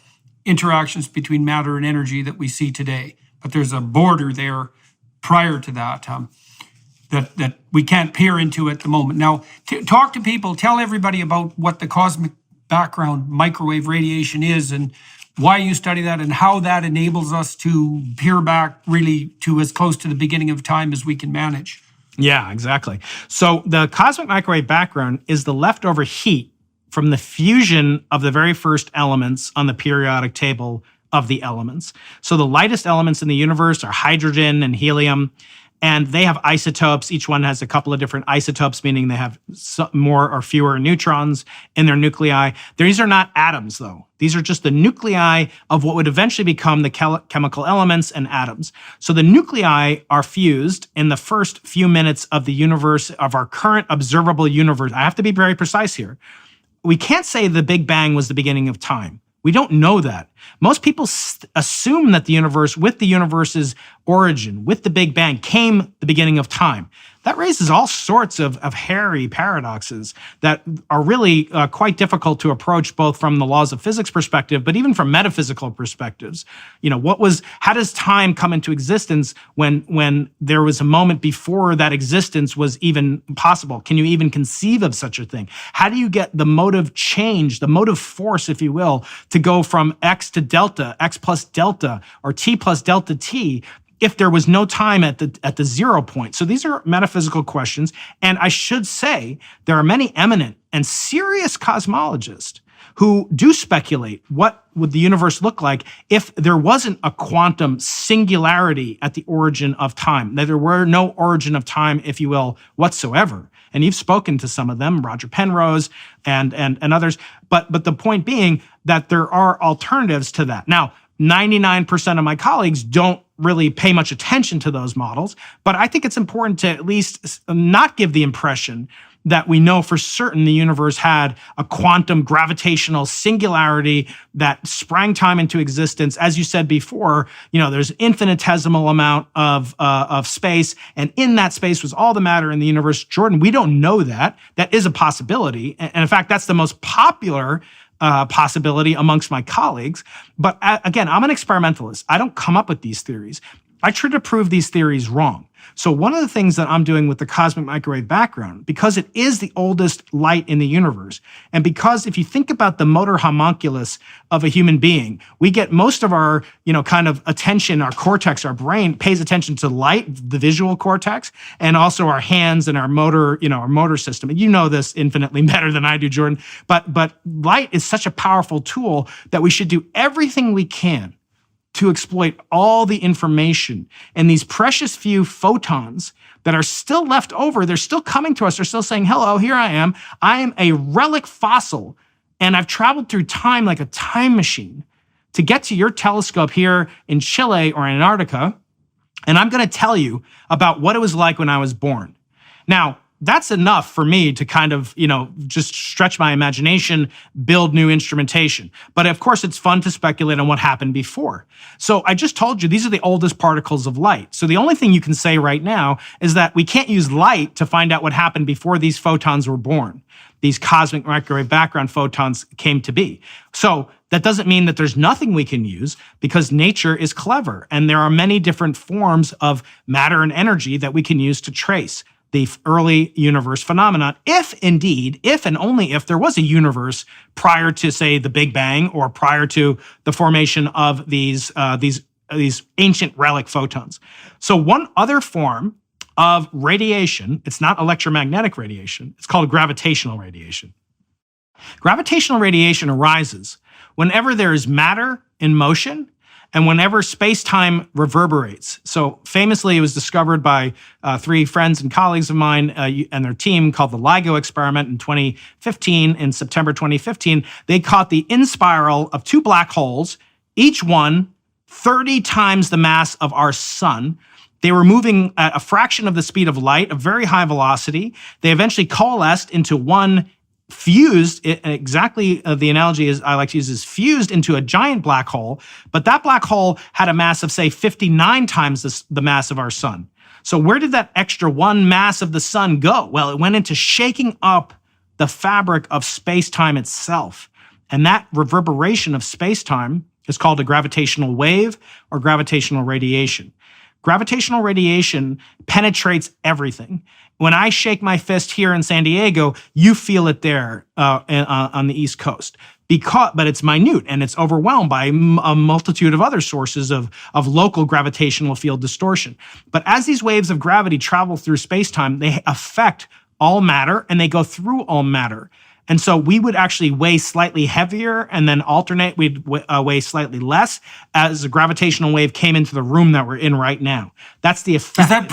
interactions between matter and energy that we see today. But there's a border there prior to that that we can't peer into at the moment. Now, talk to people, tell everybody about what the cosmic background microwave radiation is and why you study that and how that enables us to peer back really to as close to the beginning of time as we can manage. Yeah, exactly. So the cosmic microwave background is the leftover heat from the fusion of the very first elements on the periodic table of the elements. So the lightest elements in the universe are hydrogen and helium, and they have isotopes. Each one has a couple of different isotopes, meaning they have more or fewer neutrons in their nuclei. These are not atoms, though. These are just the nuclei of what would eventually become the chemical elements and atoms. So the nuclei are fused in the first few minutes of the universe, of our current observable universe. I have to be very precise here. We can't say the Big Bang was the beginning of time. We don't know that. Most people assume that the universe, with the universe's origin, with the Big Bang, came the beginning of time. That raises all sorts of hairy paradoxes that are really quite difficult to approach, both from the laws of physics perspective, but even from metaphysical perspectives. How does time come into existence when there was a moment before that existence was even possible? Can you even conceive of such a thing? How do you get the motive change, the motive force, if you will, to go from x to delta, x plus delta, or t plus delta t, if there was no time at the 0 point? So these are metaphysical questions. And I should say, there are many eminent and serious cosmologists who do speculate what would the universe look like if there wasn't a quantum singularity at the origin of time, that there were no origin of time, if you will, whatsoever. And you've spoken to some of them, Roger Penrose and others. But the point being that there are alternatives to that. Now, 99% of my colleagues don't really pay much attention to those models, but I think it's important to at least not give the impression that we know for certain the universe had a quantum gravitational singularity that sprang time into existence. As you said before, there's an infinitesimal amount of space, and in that space was all the matter in the universe. Jordan, we don't know that. That is a possibility, and in fact, that's the most popular possibility amongst my colleagues. But again, I'm an experimentalist. I don't come up with these theories. I try to prove these theories wrong. So one of the things that I'm doing with the cosmic microwave background, because it is the oldest light in the universe, and because if you think about the motor homunculus of a human being, we get most of our, kind of attention, our cortex, our brain pays attention to light, the visual cortex, and also our hands and our motor, our motor system. And you know this infinitely better than I do, Jordan. But light is such a powerful tool that we should do everything we can to exploit all the information and these precious few photons that are still left over. They're still coming to us. They're still saying, hello, here I am. I am a relic fossil, and I've traveled through time like a time machine to get to your telescope here in Chile or Antarctica, and I'm going to tell you about what it was like when I was born. Now, that's enough for me to kind of, just stretch my imagination, build new instrumentation. But of course, it's fun to speculate on what happened before. So I just told you, these are the oldest particles of light. So the only thing you can say right now is that we can't use light to find out what happened before these photons were born. These cosmic microwave background photons came to be. So that doesn't mean that there's nothing we can use, because nature is clever. And there are many different forms of matter and energy that we can use to trace the early universe phenomenon, if and only if there was a universe prior to, say, the Big Bang, or prior to the formation of these ancient relic photons. So one other form of radiation, it's not electromagnetic radiation, it's called gravitational radiation. Gravitational radiation arises whenever there is matter in motion And whenever space-time reverberates, so famously it was discovered by three friends and colleagues of mine and their team called the LIGO experiment in 2015, in September 2015, they caught the in-spiral of two black holes, each one 30 times the mass of our sun. They were moving at a fraction of the speed of light, a very high velocity. They eventually coalesced into one fused, exactly the analogy I like to use is fused into a giant black hole, but that black hole had a mass of, say, 59 times the mass of our sun. So where did that extra one mass of the sun go? Well, it went into shaking up the fabric of space-time itself. And that reverberation of space-time is called a gravitational wave or gravitational radiation. Gravitational radiation penetrates everything. When I shake my fist here in San Diego, you feel it there on the East Coast. But it's minute and it's overwhelmed by a multitude of other sources of local gravitational field distortion. But as these waves of gravity travel through space-time, they affect all matter and they go through all matter. And so we would actually weigh slightly heavier and then alternate, we'd weigh slightly less as a gravitational wave came into the room that we're in right now. That's the effect. Does that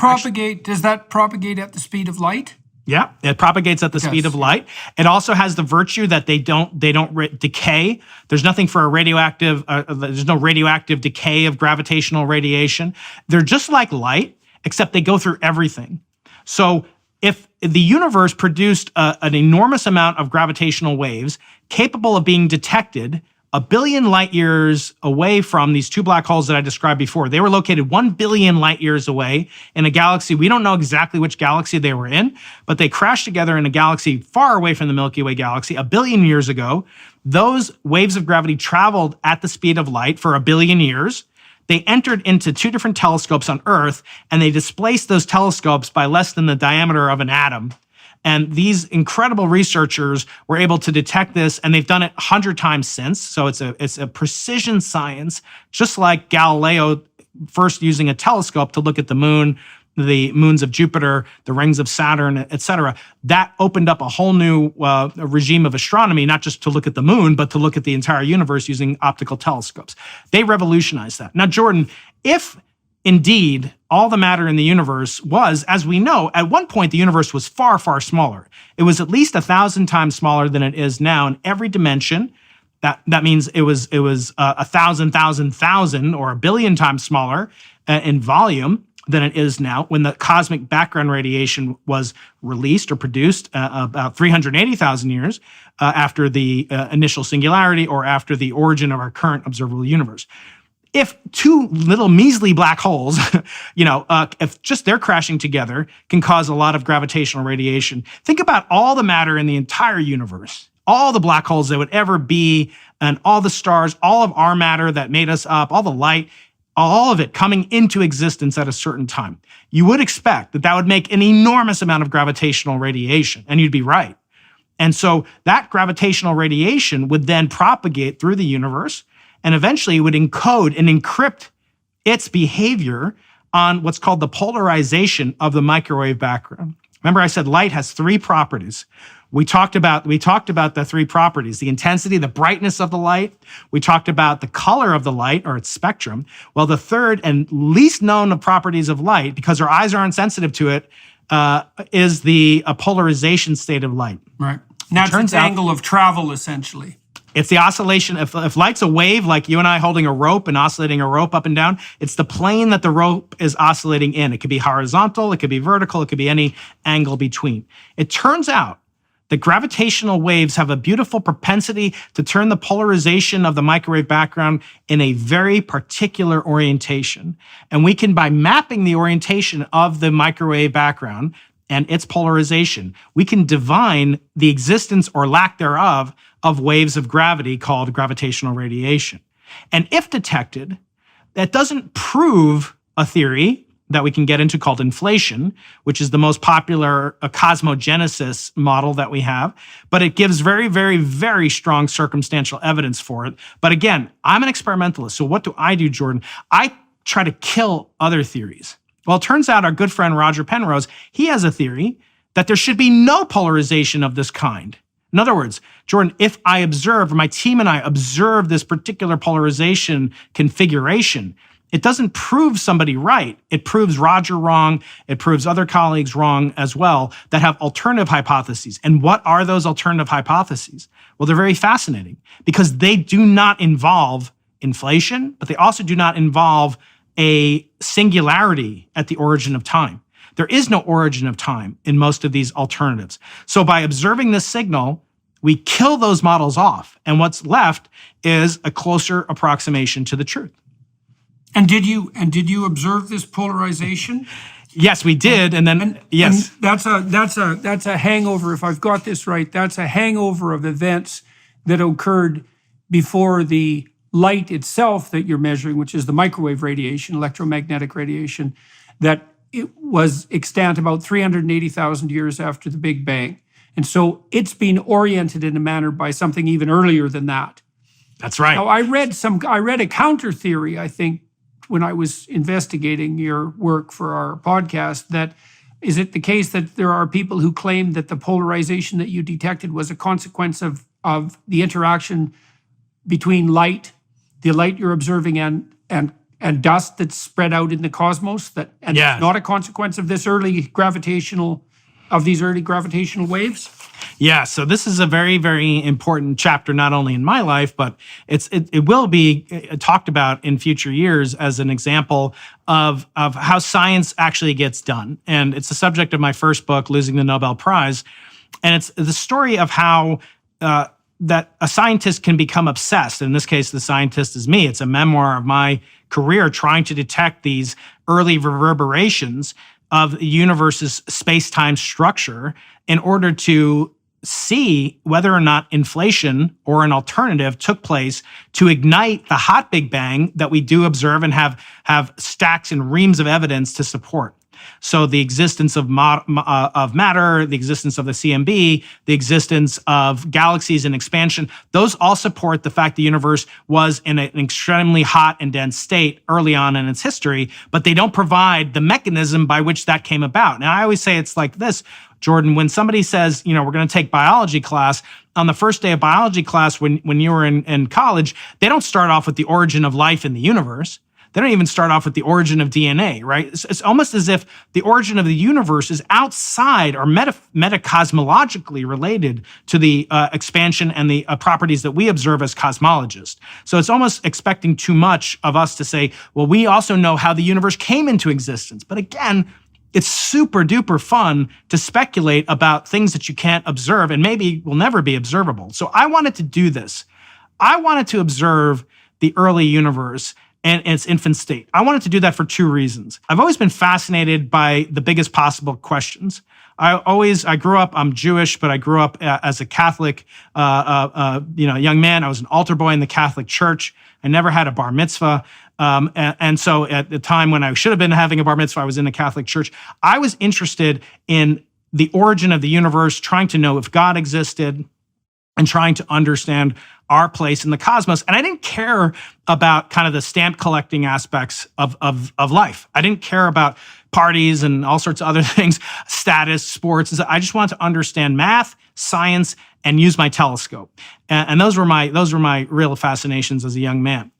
propagate at the speed of light? Yeah, it propagates at the speed of light. It also has the virtue that they don't decay. There's nothing for a radioactive, there's no radioactive decay of gravitational radiation. They're just like light, except they go through everything. So if the universe produced an enormous amount of gravitational waves capable of being detected 1 billion light years away from these two black holes that I described before, they were located 1 billion light years away in a galaxy. We don't know exactly which galaxy they were in, but they crashed together in a galaxy far away from the Milky Way galaxy 1 billion years ago. Those waves of gravity traveled at the speed of light for 1 billion years. They entered into two different telescopes on Earth, and they displaced those telescopes by less than the diameter of an atom. And these incredible researchers were able to detect this, and they've done it 100 times since. So it's a precision science, just like Galileo first using a telescope to look at the moon, the moons of Jupiter, the rings of Saturn, et cetera. That opened up a whole new regime of astronomy, not just to look at the moon, but to look at the entire universe using optical telescopes. They revolutionized that. Now, Jordan, if indeed all the matter in the universe was, as we know, at one point the universe was far, far smaller. It was at least 1,000 times smaller than it is now in every dimension. That means it was 1,000 or 1 billion times smaller in volume than it is now. When the cosmic background radiation was released or produced about 380,000 years after the initial singularity or after the origin of our current observable universe. If two little measly black holes, if just they're crashing together can cause a lot of gravitational radiation, think about all the matter in the entire universe, all the black holes that would ever be, and all the stars, all of our matter that made us up, all the light, all of it coming into existence at a certain time. You would expect that would make an enormous amount of gravitational radiation, and you'd be right. And so that gravitational radiation would then propagate through the universe, and eventually it would encode and encrypt its behavior on what's called the polarization of the microwave background. Remember, I said light has three properties. We talked about the three properties: the intensity, the brightness of the light. We talked about the color of the light or its spectrum. Well, the third and least known of properties of light, because our eyes aren't sensitive to it, is the polarization state of light. Right. Now it's its angle of travel, essentially. It's the oscillation. If light's a wave, like you and I holding a rope and oscillating a rope up and down, it's the plane that the rope is oscillating in. It could be horizontal, it could be vertical, it could be any angle between. It turns out that gravitational waves have a beautiful propensity to turn the polarization of the microwave background in a very particular orientation. And we can, by mapping the orientation of the microwave background and its polarization, we can divine the existence or lack thereof of waves of gravity called gravitational radiation. And if detected, that doesn't prove a theory that we can get into called inflation, which is the most popular cosmogenesis model that we have, but it gives very, very, very strong circumstantial evidence for it. But again, I'm an experimentalist, so what do I do, Jordan? I try to kill other theories. Well, it turns out our good friend Roger Penrose, he has a theory that there should be no polarization of this kind. In other words, Jordan, if I observe, or my team and I observe this particular polarization configuration, it doesn't prove somebody right. It proves Roger wrong. It proves other colleagues wrong as well that have alternative hypotheses. And what are those alternative hypotheses? Well, they're very fascinating because they do not involve inflation, but they also do not involve a singularity at the origin of time. There is no origin of time in most of these alternatives. So by observing this signal, we kill those models off. And what's left is a closer approximation to the truth. And did you observe this polarization? Yes, we did. Yes. And that's a hangover, if I've got this right, that's a hangover of events that occurred before the light itself that you're measuring, which is the microwave radiation, electromagnetic radiation, that it was extant about 380,000 years after the Big Bang. And so it's been oriented in a manner by something even earlier than that. That's right. Now, I read a counter theory, I think, when I was investigating your work for our podcast, that is it the case that there are people who claim that the polarization that you detected was a consequence of the interaction between light, the light you're observing, and dust that's spread out in the cosmos, it's not a consequence of these early gravitational waves? Yeah, so this is a very, very important chapter, not only in my life, but it will be talked about in future years as an example of how science actually gets done. And it's the subject of my first book, Losing the Nobel Prize. And it's the story of how that a scientist can become obsessed. In this case, the scientist is me. It's a memoir of my career trying to detect these early reverberations of the universe's space-time structure in order to see whether or not inflation or an alternative took place to ignite the hot Big Bang that we do observe and have stacks and reams of evidence to support. So the existence of matter, the existence of the CMB, the existence of galaxies and expansion, those all support the fact the universe was in an extremely hot and dense state early on in its history, but they don't provide the mechanism by which that came about. Now, I always say it's like this, Jordan, when somebody says, we're going to take biology class, on the first day of biology class when you were in college, they don't start off with the origin of life in the universe. They don't even start off with the origin of DNA, right? It's almost as if the origin of the universe is outside or metacosmologically related to the expansion and the properties that we observe as cosmologists. So it's almost expecting too much of us to say, well, we also know how the universe came into existence. But again, it's super duper fun to speculate about things that you can't observe and maybe will never be observable. So I wanted to do this. I wanted to observe the early universe and its infant state. I wanted to do that for two reasons. I've always been fascinated by the biggest possible questions. I grew up, I'm Jewish, but I grew up as a Catholic, young man. I was an altar boy in the Catholic Church. I never had a bar mitzvah. And so at the time when I should have been having a bar mitzvah, I was in the Catholic Church. I was interested in the origin of the universe, trying to know if God existed, and trying to understand our place in the cosmos. And I didn't care about kind of the stamp collecting aspects of life. I didn't care about parties and all sorts of other things, status, sports. I just wanted to understand math, science, and use my telescope. And those were my real fascinations as a young man.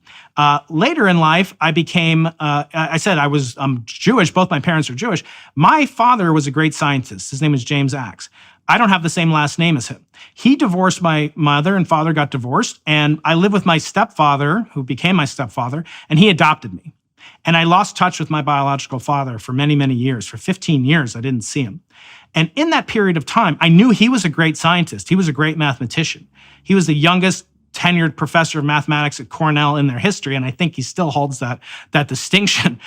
Later in life, I became, I'm Jewish. Both my parents are Jewish. My father was a great scientist. His name was James Axe. I don't have the same last name as him. He divorced my mother and father got divorced, and I lived with my stepfather, who became my stepfather, and he adopted me. And I lost touch with my biological father for many, many years. For 15 years, I didn't see him. And in that period of time, I knew he was a great scientist. He was a great mathematician. He was the youngest tenured professor of mathematics at Cornell in their history, and I think he still holds that distinction.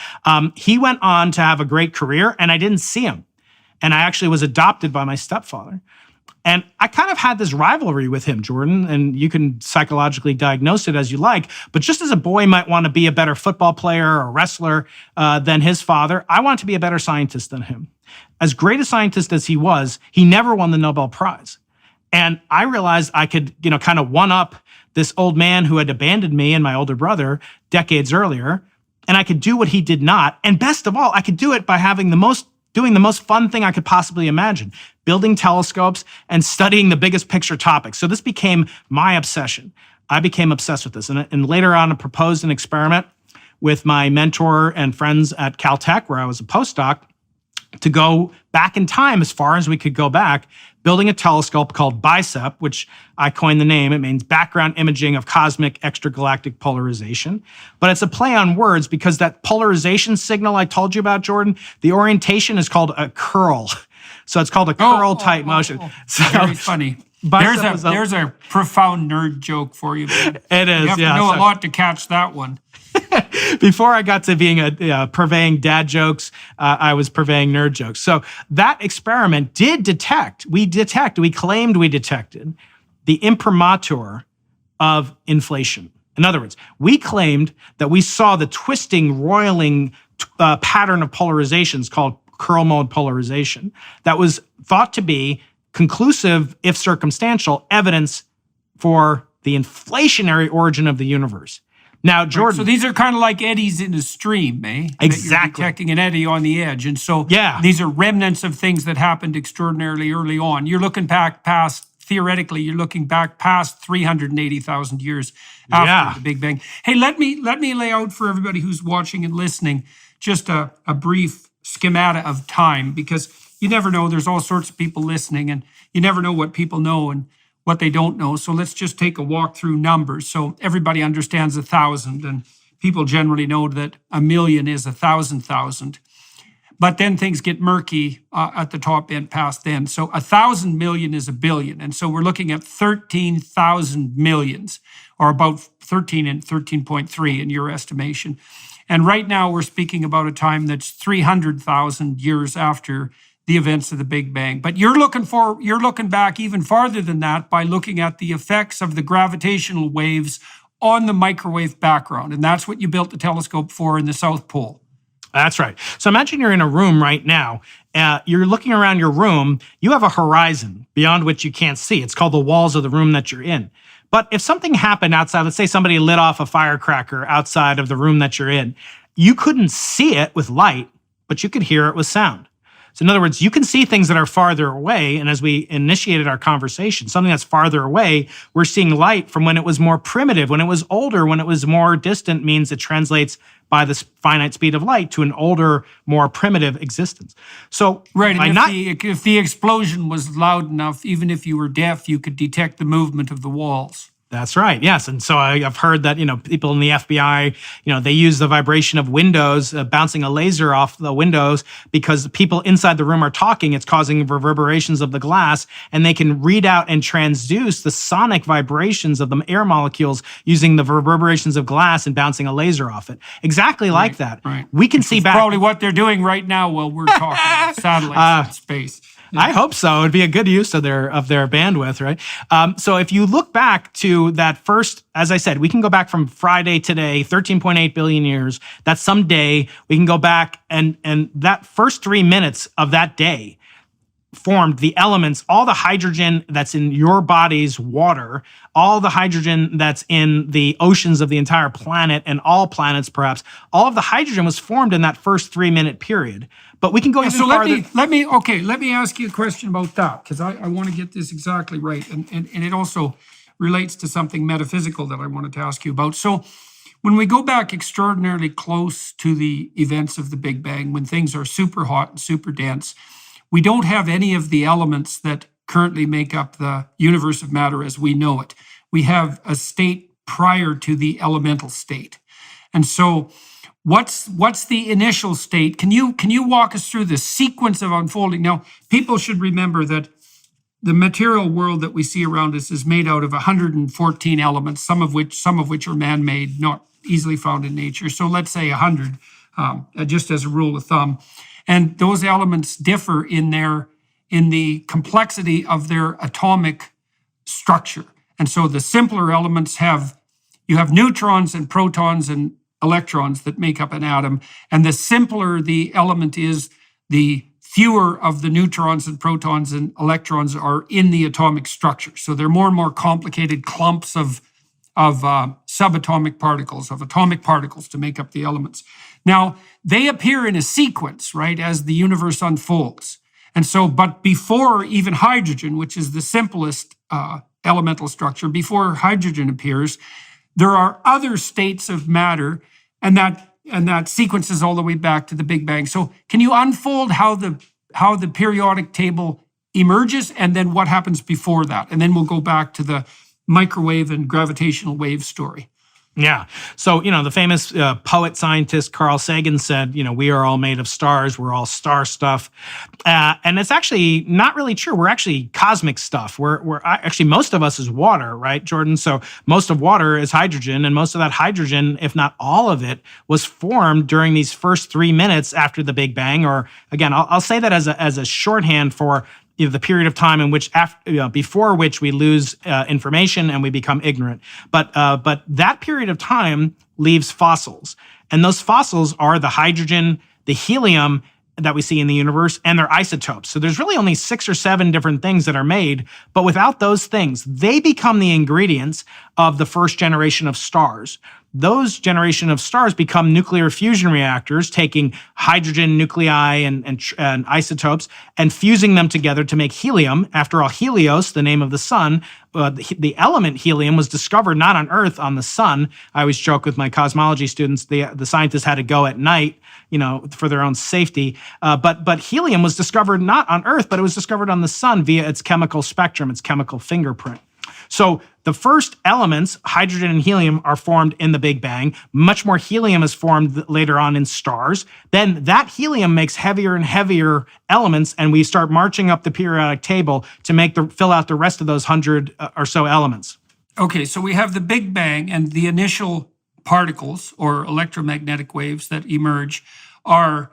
He went on to have a great career, and I didn't see him. And I actually was adopted by my stepfather. And I kind of had this rivalry with him, Jordan, and you can psychologically diagnose it as you like, but just as a boy might want to be a better football player or wrestler than his father, I wanted to be a better scientist than him. As great a scientist as he was, he never won the Nobel Prize. And I realized I could, kind of one-up this old man who had abandoned me and my older brother decades earlier, and I could do what he did not. And best of all, I could do it by having the most doing the most fun thing I could possibly imagine, building telescopes and studying the biggest picture topics. So this became my obsession. I became obsessed with this. And later on, I proposed an experiment with my mentor and friends at Caltech, where I was a postdoc, to go back in time as far as we could go back, building a telescope called BICEP, which I coined the name. It means background imaging of cosmic extragalactic polarization. But it's a play on words because that polarization signal I told you about, Jordan, the orientation is called a curl. So it's called a curl type motion. So very funny. There's a profound nerd joke for you, man. It is, you have to know a lot to catch that one. Before I got to being purveying dad jokes, I was purveying nerd jokes. So that experiment did we claimed we detected the imprimatur of inflation. In other words, we claimed that we saw the twisting, roiling pattern of polarizations called curl mode polarization that was thought to be conclusive, if circumstantial, evidence for the inflationary origin of the universe. Now, Jordan. So these are kind of like eddies in a stream, eh? Exactly. You're detecting an eddy on the edge. And so these are remnants of things that happened extraordinarily early on. You're looking back past, theoretically, 380,000 years after the Big Bang. Hey, let me lay out for everybody who's watching and listening just a brief schemata of time, because you never know. There's all sorts of people listening, and you never know what people know and what they don't know. So let's just take a walk through numbers. So everybody understands 1,000, and people generally know that 1,000,000 is 1,000,000. But then things get murky at the top end past then. So 1,000 million is a billion. And so we're looking at 13,000 millions, or about 13 and 13.3 in your estimation. And right now we're speaking about a time that's 300,000 years after the events of the Big Bang. But you're looking back even farther than that by looking at the effects of the gravitational waves on the microwave background. And that's what you built the telescope for in the South Pole. That's right. So imagine you're in a room right now. You're looking around your room. You have a horizon beyond which you can't see. It's called the walls of the room that you're in. But if something happened outside, let's say somebody lit off a firecracker outside of the room that you're in, you couldn't see it with light, but you could hear it with sound. So in other words, you can see things that are farther away. And as we initiated our conversation, something that's farther away, we're seeing light from when it was more primitive. When it was older, when it was more distant, means it translates by the finite speed of light to an older, more primitive existence. So right, and if the explosion was loud enough, even if you were deaf, you could detect the movement of the walls. That's right. Yes. And so I've heard that, people in the FBI, they use the vibration of windows, bouncing a laser off the windows because people inside the room are talking. It's causing reverberations of the glass, and they can read out and transduce the sonic vibrations of the air molecules using the reverberations of glass and bouncing a laser off it. Exactly like that. Right. We can see back. Probably what they're doing right now while we're talking satellites in space. Yeah. I hope so. It'd be a good use of their bandwidth, right? So if you look back to that first, as I said, we can go back from Friday today, 13.8 billion years. That's some day. We can go back and that first 3 minutes of that day formed the elements, all the hydrogen that's in your body's water, all the hydrogen that's in the oceans of the entire planet and all planets perhaps, all of the hydrogen was formed in that first 3 minute period. But we can go even farther. Let me ask you a question about that, because I want to get this exactly right. And it also relates to something metaphysical that I wanted to ask you about. So when we go back extraordinarily close to the events of the Big Bang, when things are super hot and super dense, we don't have any of the elements that currently make up the universe of matter as we know it. We have a state prior to the elemental state. And so what's the initial state? Can you walk us through the sequence of unfolding? Now, people should remember that the material world that we see around us is made out of 114 elements, some of which are man-made, not easily found in nature. So let's say 100, just as a rule of thumb. And those elements differ in the complexity of their atomic structure. And so the simpler elements you have neutrons and protons and electrons that make up an atom. And the simpler the element is, the fewer of the neutrons and protons and electrons are in the atomic structure. So they're more and more complicated clumps of subatomic particles, of atomic particles to make up the elements. Now, they appear in a sequence, right, as the universe unfolds. And so, but before even hydrogen, which is the simplest elemental structure, before hydrogen appears, there are other states of matter, and that sequences all the way back to the Big Bang. So can you unfold how the periodic table emerges and then what happens before that? And then we'll go back to the microwave and gravitational wave story. Yeah. So, the famous poet scientist Carl Sagan said, we are all made of stars. We're all star stuff. And it's actually not really true. We're actually cosmic stuff. We're actually, most of us is water, right, Jordan? So most of water is hydrogen, and most of that hydrogen, if not all of it, was formed during these first 3 minutes after the Big Bang. Or again, I'll say that as a shorthand for the period of time in which, before which we lose information and we become ignorant. But that period of time leaves fossils. And those fossils are the hydrogen, the helium that we see in the universe, and their isotopes. So there's really only 6 or 7 different things that are made. But without those things, they become the ingredients of the first generation of stars. Those generation of stars become nuclear fusion reactors, taking hydrogen nuclei and isotopes and fusing them together to make helium. After all, Helios, the name of the sun, the element helium was discovered not on Earth, on the sun. I always joke with my cosmology students, the scientists had to go at night, for their own safety. But helium was discovered not on Earth, but it was discovered on the sun via its chemical spectrum, its chemical fingerprint. So the first elements, hydrogen and helium, are formed in the Big Bang. Much more helium is formed later on in stars. Then that helium makes heavier and heavier elements, and we start marching up the periodic table to fill out the rest of those 100 or so elements. Okay, so we have the Big Bang, and the initial particles or electromagnetic waves that emerge are,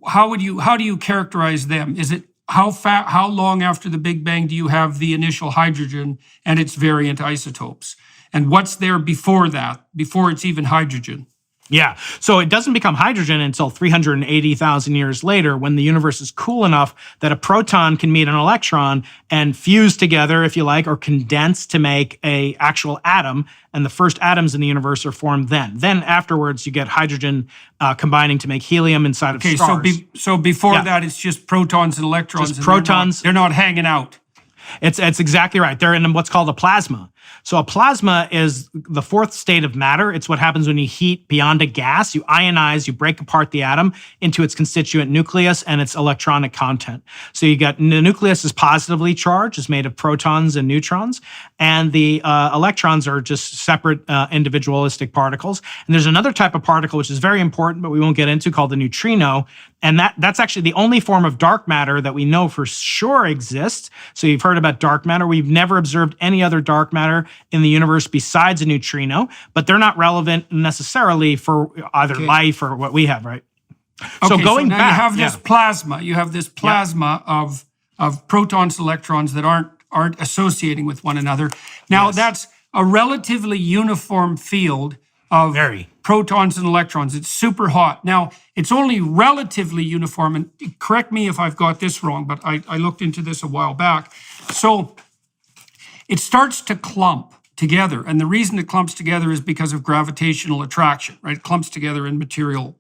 how do you characterize them? Is it how long after the Big Bang do you have the initial hydrogen and its variant isotopes? And what's there before that, before it's even hydrogen? Yeah. So it doesn't become hydrogen until 380,000 years later, when the universe is cool enough that a proton can meet an electron and fuse together, if you like, or condense to make an actual atom. And the first atoms in the universe are formed then. Then afterwards, you get hydrogen combining to make helium inside of stars. Okay, so before that, it's just protons and electrons. Just protons. They're not hanging out. It's exactly right. They're in what's called a plasma. So a plasma is the fourth state of matter. It's what happens when you heat beyond a gas. You ionize, you break apart the atom into its constituent nucleus and its electronic content. So you got the nucleus is positively charged, it's made of protons and neutrons, and the electrons are just separate individualistic particles. And there's another type of particle which is very important, but we won't get into, called the neutrino. And that's actually the only form of dark matter that we know for sure exists. So you've heard about dark matter. We've never observed any other dark matter in the universe besides a neutrino, but they're not relevant necessarily for either life or what we have, right? Okay, so going back, you have this plasma. You have this plasma of protons, electrons that aren't associating with one another. Now that's a relatively uniform field of protons and electrons. It's super hot. Now, it's only relatively uniform, and correct me if I've got this wrong, but I looked into this a while back. So it starts to clump together, and the reason it clumps together is because of gravitational attraction, right? It clumps together in material,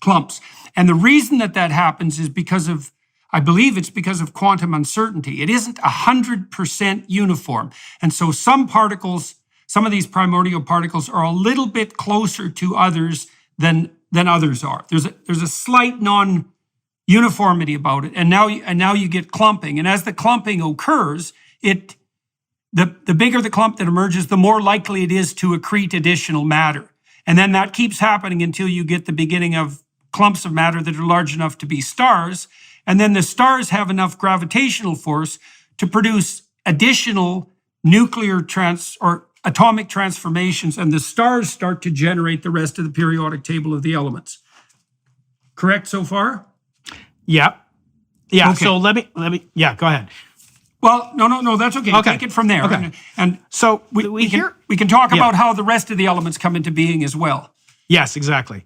clumps. And the reason that happens is because of, I believe it's because of quantum uncertainty. It isn't 100% uniform. And so some of these primordial particles are a little bit closer to others than others are. There's a slight non-uniformity about it, and now you get clumping. And as the clumping occurs, the bigger the clump that emerges, the more likely it is to accrete additional matter. And then that keeps happening until you get the beginning of clumps of matter that are large enough to be stars. And then the stars have enough gravitational force to produce additional nuclear or atomic transformations, and the stars start to generate the rest of the periodic table of the elements. Correct so far? Yeah. Okay. So let me. Go ahead. Well, no, that's okay. Take it from there. Okay. And so we can talk about how the rest of the elements come into being as well. Yes, exactly.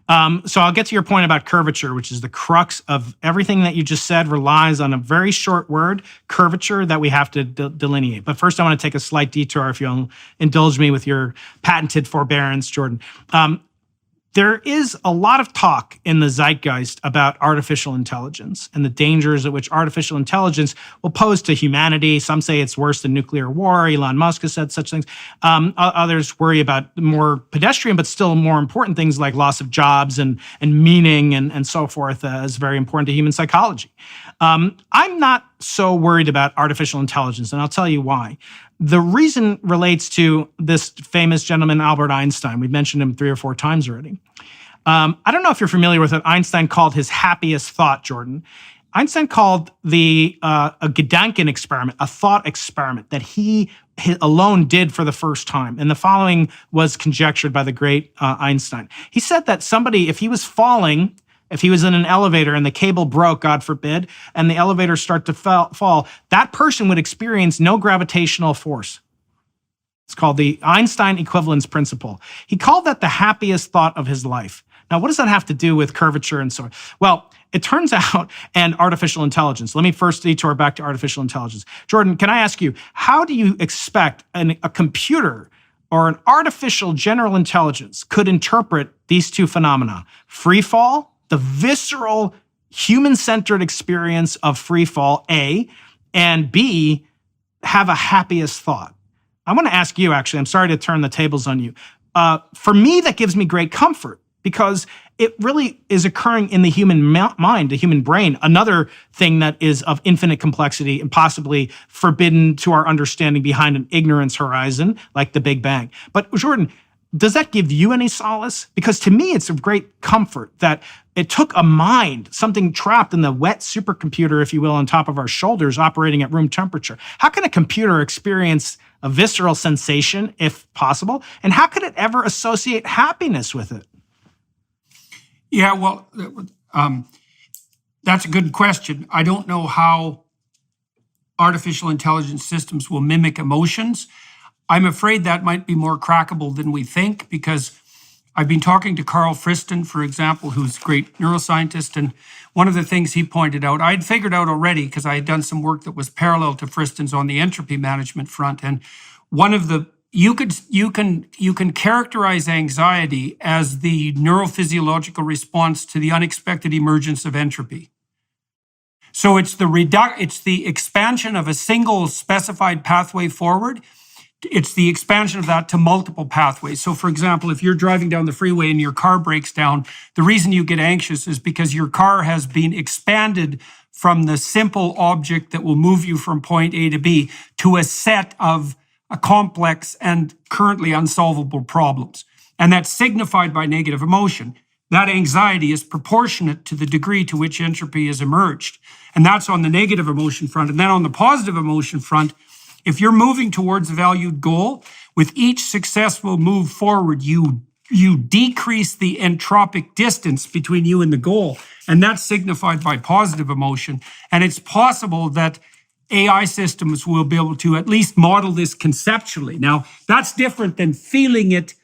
So I'll get to your point about curvature, which is the crux of everything that you just said relies on a very short word, curvature, that we have to delineate. But first, I want to take a slight detour, if you'll indulge me with your patented forbearance, Jordan. There is a lot of talk in the zeitgeist about artificial intelligence and the dangers at which artificial intelligence will pose to humanity. Some say it's worse than nuclear war. Elon Musk has said such things. Others worry about more pedestrian, but still more important things like loss of jobs and meaning and so forth as very important to human psychology. I'm not so worried about artificial intelligence, and I'll tell you why. The reason relates to this famous gentleman, Albert Einstein. We've mentioned him 3 or 4 times already. I don't know if you're familiar with what Einstein called his happiest thought, Jordan. Einstein called a Gedanken experiment, a thought experiment that he alone did for the first time. And the following was conjectured by the great Einstein. He said that somebody, if he was in an elevator and the cable broke, God forbid, and the elevator started to fall, that person would experience no gravitational force. It's called the Einstein equivalence principle. He called that the happiest thought of his life. Now, what does that have to do with curvature and so on? Well, it turns out, and artificial intelligence. Let me first detour back to artificial intelligence. Jordan, can I ask you, how do you expect a computer or an artificial general intelligence could interpret these two phenomena? Free fall, the visceral, human-centered experience of free fall, A, and B, have a happiest thought. I want to ask you, actually, I'm sorry to turn the tables on you. For me, that gives me great comfort because it really is occurring in the human mind, the human brain, another thing that is of infinite complexity and possibly forbidden to our understanding behind an ignorance horizon like the Big Bang. But Jordan, does that give you any solace? Because to me, it's of great comfort that it took a mind, something trapped in the wet supercomputer, if you will, on top of our shoulders, operating at room temperature. How can a computer experience a visceral sensation, if possible? And how could it ever associate happiness with it? Yeah, well, that's a good question. I don't know how artificial intelligence systems will mimic emotions. I'm afraid that might be more crackable than we think because I've been talking to Carl Friston, for example, who's a great neuroscientist, and one of the things he pointed out, I'd figured out already because I had done some work that was parallel to Friston's on the entropy management front, and one of the you can characterize anxiety as the neurophysiological response to the unexpected emergence of entropy. So it's the expansion of a single specified pathway forward. It's the expansion of that to multiple pathways. So for example, if you're driving down the freeway and your car breaks down, the reason you get anxious is because your car has been expanded from the simple object that will move you from point A to B to a set of a complex and currently unsolvable problems. And that's signified by negative emotion. That anxiety is proportionate to the degree to which entropy has emerged. And that's on the negative emotion front. And then on the positive emotion front, if you're moving towards a valued goal, with each successful move forward, you decrease the entropic distance between you and the goal. And that's signified by positive emotion. And it's possible that AI systems will be able to at least model this conceptually. Now, that's different than feeling it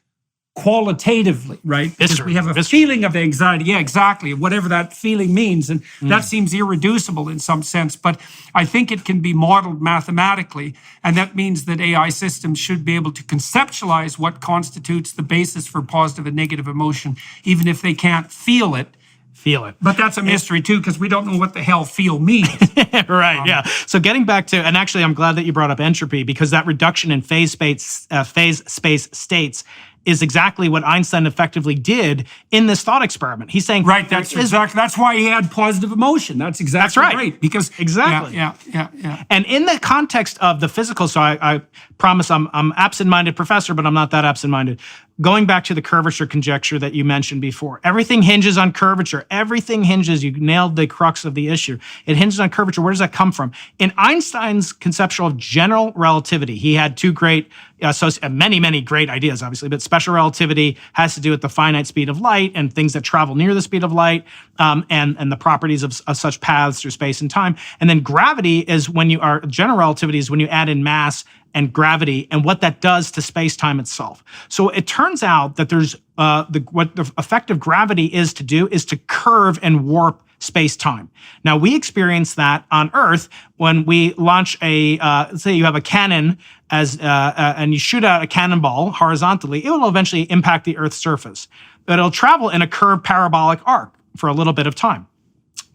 qualitatively, right? Because we have a feeling of anxiety. Yeah, exactly. Whatever that feeling means. And that seems irreducible in some sense. But I think it can be modeled mathematically. And that means that AI systems should be able to conceptualize what constitutes the basis for positive and negative emotion, even if they can't feel it. But that's a mystery too, because we don't know what the hell feel means. Right, yeah. So getting back to, and actually I'm glad that you brought up entropy, because that reduction in phase space states is exactly what Einstein effectively did in this thought experiment. He's saying, right, that's why he had positive emotion. That's exactly right. Because exactly. Yeah. And in the context of the physical, so I promise I'm absent-minded professor, but I'm not that absent-minded. Going back to the curvature conjecture that you mentioned before, everything hinges on curvature. Everything hinges, you nailed the crux of the issue. It hinges on curvature. Where does that come from? In Einstein's conceptual of general relativity, he had two great, many great ideas, obviously, but special relativity has to do with the finite speed of light and things that travel near the speed of light, and the properties of such paths through space and time. And then gravity is general relativity is when you add in mass and gravity and what that does to space-time itself. So it turns out that there's what the effect of gravity is to do is to curve and warp space-time. Now, we experience that on Earth when we launch let's say you have a cannon and you shoot out a cannonball horizontally, it will eventually impact the Earth's surface. But it'll travel in a curved parabolic arc for a little bit of time.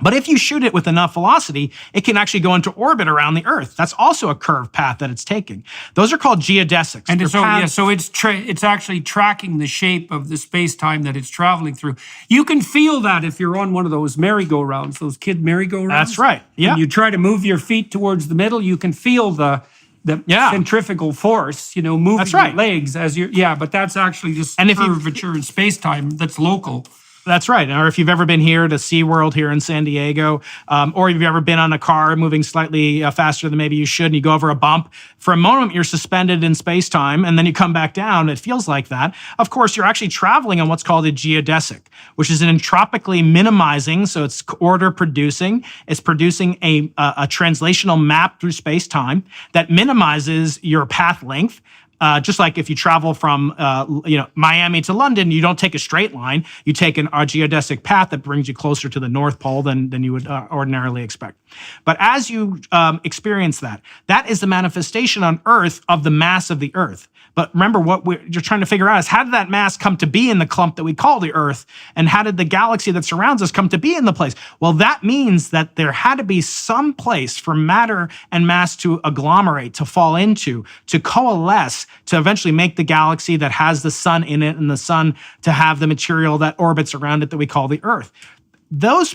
But if you shoot it with enough velocity, it can actually go into orbit around the Earth. That's also a curved path that it's taking. Those are called geodesics. And so it's actually tracking the shape of the space-time that it's traveling through. You can feel that if you're on one of those merry-go-rounds, those kid merry-go-rounds. That's right. Yeah. And you try to move your feet towards the middle, you can feel the centrifugal force, moving your legs as but that's actually just curvature in space-time that's local. That's right. Or if you've ever been here to SeaWorld here in San Diego, or you've ever been on a car moving slightly faster than maybe you should, and you go over a bump, for a moment you're suspended in space-time, and then you come back down. It feels like that. Of course, you're actually traveling on what's called a geodesic, which is an entropically minimizing, so it's order producing. It's producing a translational map through space-time that minimizes your path length. Just like if you travel from Miami to London, you don't take a straight line. You take a geodesic path that brings you closer to the North Pole than you would ordinarily expect. But as you experience that is the manifestation on Earth of the mass of the Earth. But remember, what you're trying to figure out is how did that mass come to be in the clump that we call the Earth? And how did the galaxy that surrounds us come to be in the place? Well, that means that there had to be some place for matter and mass to agglomerate, to fall into, to coalesce, to eventually make the galaxy that has the sun in it and the sun to have the material that orbits around it that we call the Earth. Those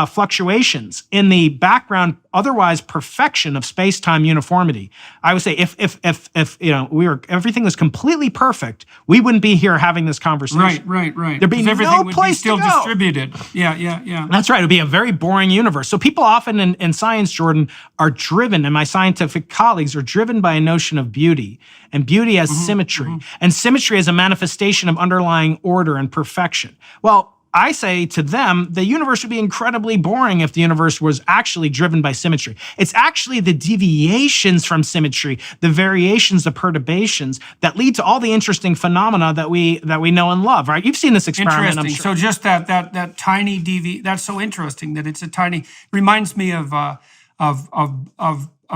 fluctuations in the background, otherwise perfection of space-time uniformity. I would say if everything was completely perfect, we wouldn't be here having this conversation. Right. There'd be no place still to go. Distributed. Yeah. That's right. It would be a very boring universe. So people often in science, Jordan, are driven, and my scientific colleagues are driven by a notion of beauty, and beauty as symmetry, and symmetry as a manifestation of underlying order and perfection. Well, I say to them, the universe would be incredibly boring if the universe was actually driven by symmetry. It's actually the deviations from symmetry, the variations, the perturbations that lead to all the interesting phenomena that we know and love, right? You've seen this experiment, I'm sure. So just that tiny that's so interesting that it's a tiny, reminds me of a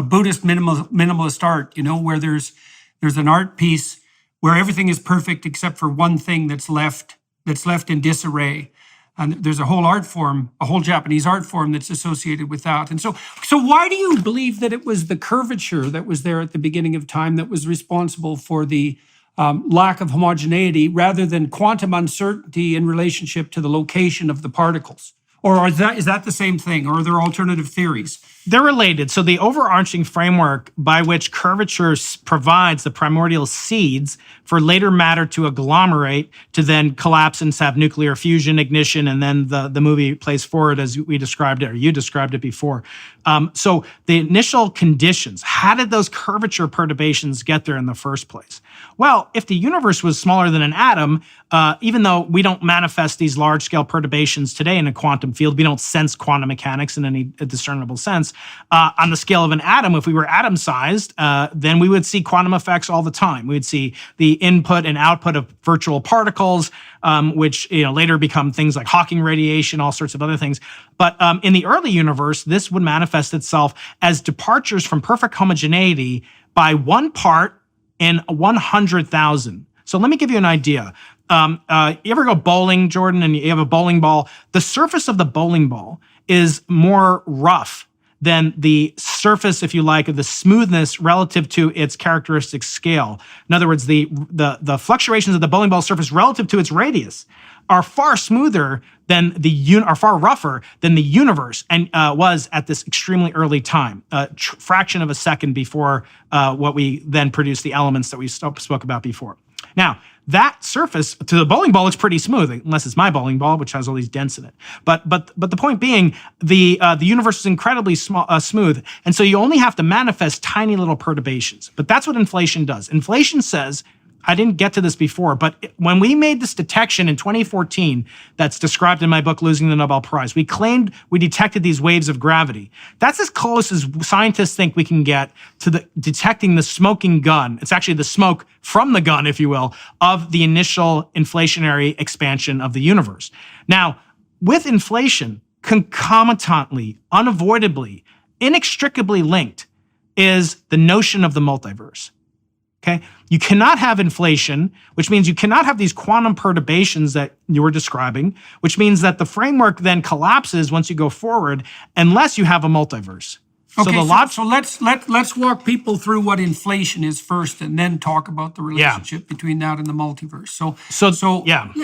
Buddhist minimalist art, where there's an art piece where everything is perfect except for one thing that's left in disarray. And there's a whole Japanese art form that's associated with that. And so why do you believe that it was the curvature that was there at the beginning of time that was responsible for the lack of homogeneity rather than quantum uncertainty in relationship to the location of the particles? Or is that the same thing? Or are there alternative theories? They're related. So the overarching framework by which curvature provides the primordial seeds for later matter to agglomerate, to then collapse and have nuclear fusion, ignition, and then the movie plays forward as we described it, or you described it before. So the initial conditions, how did those curvature perturbations get there in the first place? Well, if the universe was smaller than an atom, even though we don't manifest these large-scale perturbations today in a quantum field, we don't sense quantum mechanics in any discernible sense. On the scale of an atom, if we were atom-sized, then we would see quantum effects all the time. We would see the input and output of virtual particles, which later become things like Hawking radiation, all sorts of other things. But in the early universe, this would manifest itself as departures from perfect homogeneity by 1 part in 100,000. So let me give you an idea. You ever go bowling, Jordan, and you have a bowling ball? The surface of the bowling ball is more rough than the surface, if you like, of the smoothness relative to its characteristic scale. In other words, the fluctuations of the bowling ball surface relative to its radius are far smoother than are far rougher than the universe and was at this extremely early time, a fraction of a second before what we then produced the elements that we spoke about before. Now, that surface to the bowling ball looks pretty smooth, unless it's my bowling ball, which has all these dents in it. But the point being, the universe is incredibly smooth, and so you only have to manifest tiny little perturbations. But that's what inflation does. Inflation says, I didn't get to this before, but when we made this detection in 2014, that's described in my book, Losing the Nobel Prize, we claimed we detected these waves of gravity. That's as close as scientists think we can get to detecting the smoking gun. It's actually the smoke from the gun, if you will, of the initial inflationary expansion of the universe. Now, with inflation, concomitantly, unavoidably, inextricably linked is the notion of the multiverse. Okay? You cannot have inflation, which means you cannot have these quantum perturbations that you were describing, which means that the framework then collapses once you go forward, unless you have a multiverse. Okay, so let's walk people through what inflation is first, and then talk about the relationship between that and the multiverse. So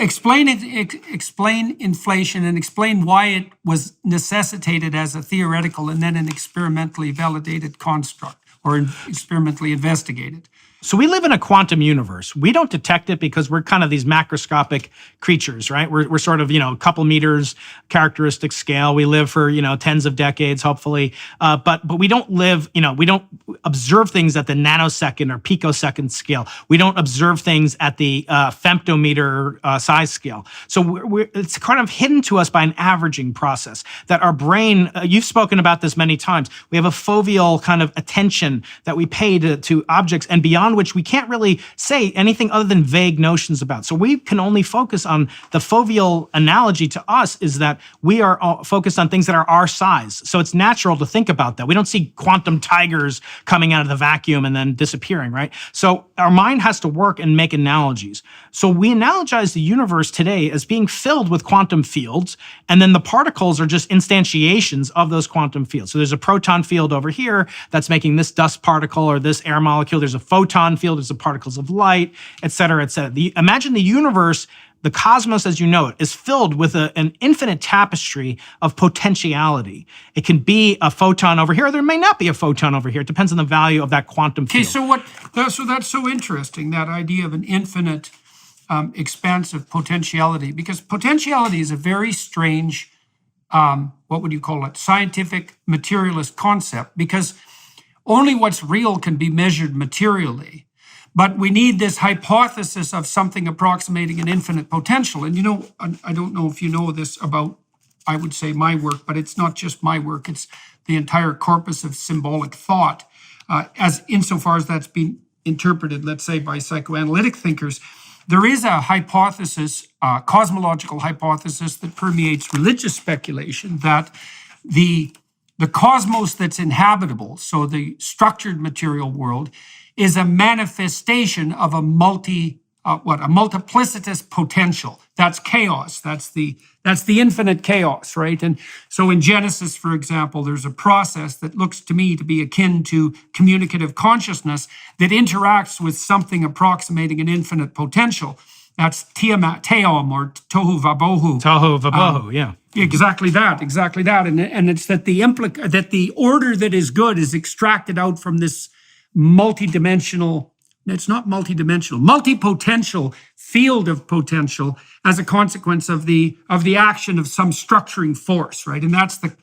explain it. Explain inflation, and explain why it was necessitated as a theoretical and then an experimentally validated construct, or experimentally investigated. So we live in a quantum universe. We don't detect it because we're kind of these macroscopic creatures, right? We're sort of, a couple meters characteristic scale. We live for, tens of decades, hopefully. But we don't live, we don't observe things at the nanosecond or picosecond scale. We don't observe things at the femtometer size scale. So it's kind of hidden to us by an averaging process that our brain, you've spoken about this many times. We have a foveal kind of attention that we pay to objects, and beyond which we can't really say anything other than vague notions about. So we can only focus on the foveal analogy to us is that we are all focused on things that are our size. So it's natural to think about that. We don't see quantum tigers coming out of the vacuum and then disappearing, right? So our mind has to work and make analogies. So we analogize the universe today as being filled with quantum fields, and then the particles are just instantiations of those quantum fields. So there's a proton field over here that's making this dust particle or this air molecule. There's a photon field, there's the particles of light, et cetera, et cetera. Imagine the universe, the cosmos as you know it, is filled with an infinite tapestry of potentiality. It can be a photon over here, or there may not be a photon over here. It depends on the value of that quantum field. Okay, so that's so interesting, that idea of an infinite expansive potentiality, because potentiality is a very strange, what would you call it, scientific materialist concept, because only what's real can be measured materially. But we need this hypothesis of something approximating an infinite potential. And I don't know if you know this about, I would say, my work, but it's not just my work, it's the entire corpus of symbolic thought, as insofar as that's been interpreted, let's say, by psychoanalytic thinkers. There is a hypothesis, cosmological hypothesis, that permeates religious speculation, that the cosmos that's inhabitable, so the structured material world, is a manifestation of a multiplicitous potential. That's chaos. That's the infinite chaos, right? And so in Genesis, for example, there's a process that looks to me to be akin to communicative consciousness that interacts with something approximating an infinite potential. That's Tiamat, Teom, or Tohu Vabohu. Tohu Vabohu, yeah. Exactly that. And it's that the order that is good is extracted out from this multipotential field of potential as a consequence of the action of some structuring force, right? And that's the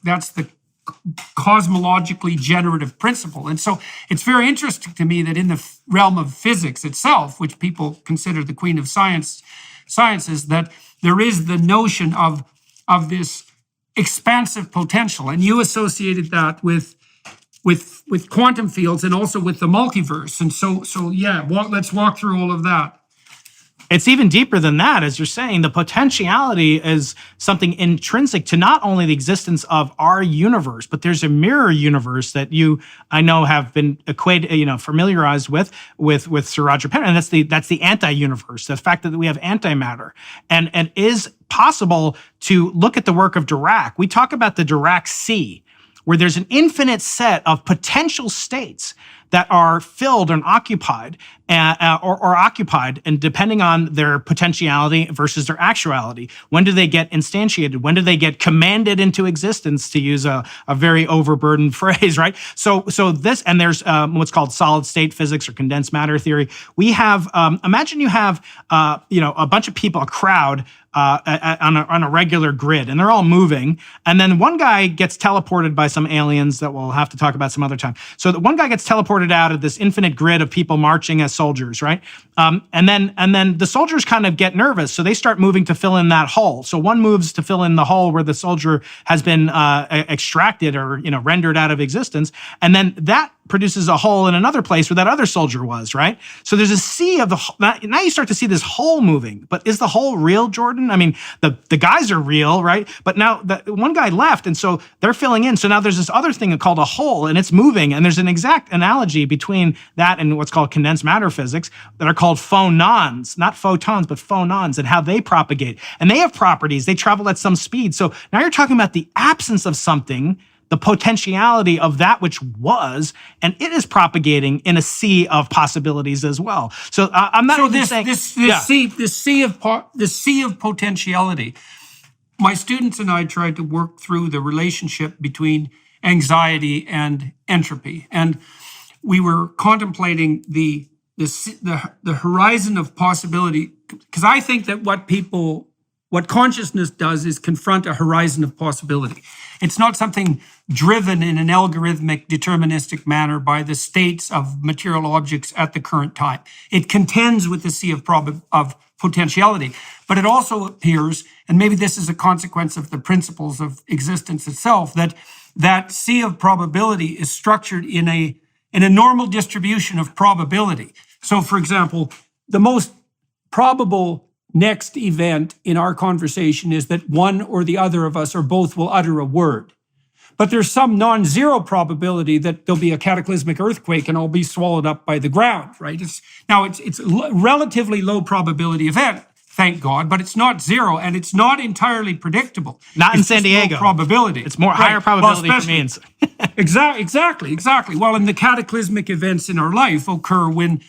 cosmologically generative principle. And so it's very interesting to me that in the realm of physics itself, which people consider the queen of sciences, that there is the notion of this expansive potential. And you associated that with quantum fields and also with the multiverse. And so let's walk through all of that. It's even deeper than that, as you're saying. The potentiality is something intrinsic to not only the existence of our universe, but there's a mirror universe that I know, have been familiarized with Sir Roger Penrose, and that's the anti-universe, the fact that we have antimatter, and it is possible to look at the work of Dirac. We talk about the Dirac sea, where there's an infinite set of potential states that are filled and occupied, or occupied, and depending on their potentiality versus their actuality. When do they get instantiated? When do they get commanded into existence, to use a very overburdened phrase, right? So this, and there's what's called solid state physics or condensed matter theory. We have, imagine you have, a bunch of people, a crowd, on a regular grid, and they're all moving, and then one guy gets teleported by some aliens that we'll have to talk about some other time. So the one guy gets teleported sorted out of this infinite grid of people marching as soldiers, right? And then the soldiers kind of get nervous, so they start moving to fill in that hole. So one moves to fill in the hole where the soldier has been extracted or rendered out of existence, and then that produces a hole in another place where that other soldier was, right? So there's a sea of now you start to see this hole moving. But is the hole real, Jordan? I mean, the guys are real, right? But now one guy left, and so they're filling in. So now there's this other thing called a hole, and it's moving. And there's an exact analogy between that and what's called condensed matter physics that are called phonons, not photons, but phonons, and how they propagate. And they have properties. They travel at some speed. So now you're talking about the absence of something, the potentiality of that which was, and it is propagating in a sea of possibilities as well. So I'm not even saying this sea of potentiality. My students and I tried to work through the relationship between anxiety and entropy, and we were contemplating the horizon of possibility, because I think that what consciousness does is confront a horizon of possibility. It's not something driven in an algorithmic, deterministic manner by the states of material objects at the current time. It contends with the sea of potentiality, but it also appears, and maybe this is a consequence of the principles of existence itself, that sea of probability is structured in a normal distribution of probability. So, for example, the most probable next event in our conversation is that one or the other of us or both will utter a word. But there's some non-zero probability that there'll be a cataclysmic earthquake and I'll be swallowed up by the ground, right? It's a relatively low probability event, thank God, but it's not zero, and it's not entirely predictable. Not in San Diego. Probability. It's more higher probability for means. Exactly. Well, and the cataclysmic events in our life occur when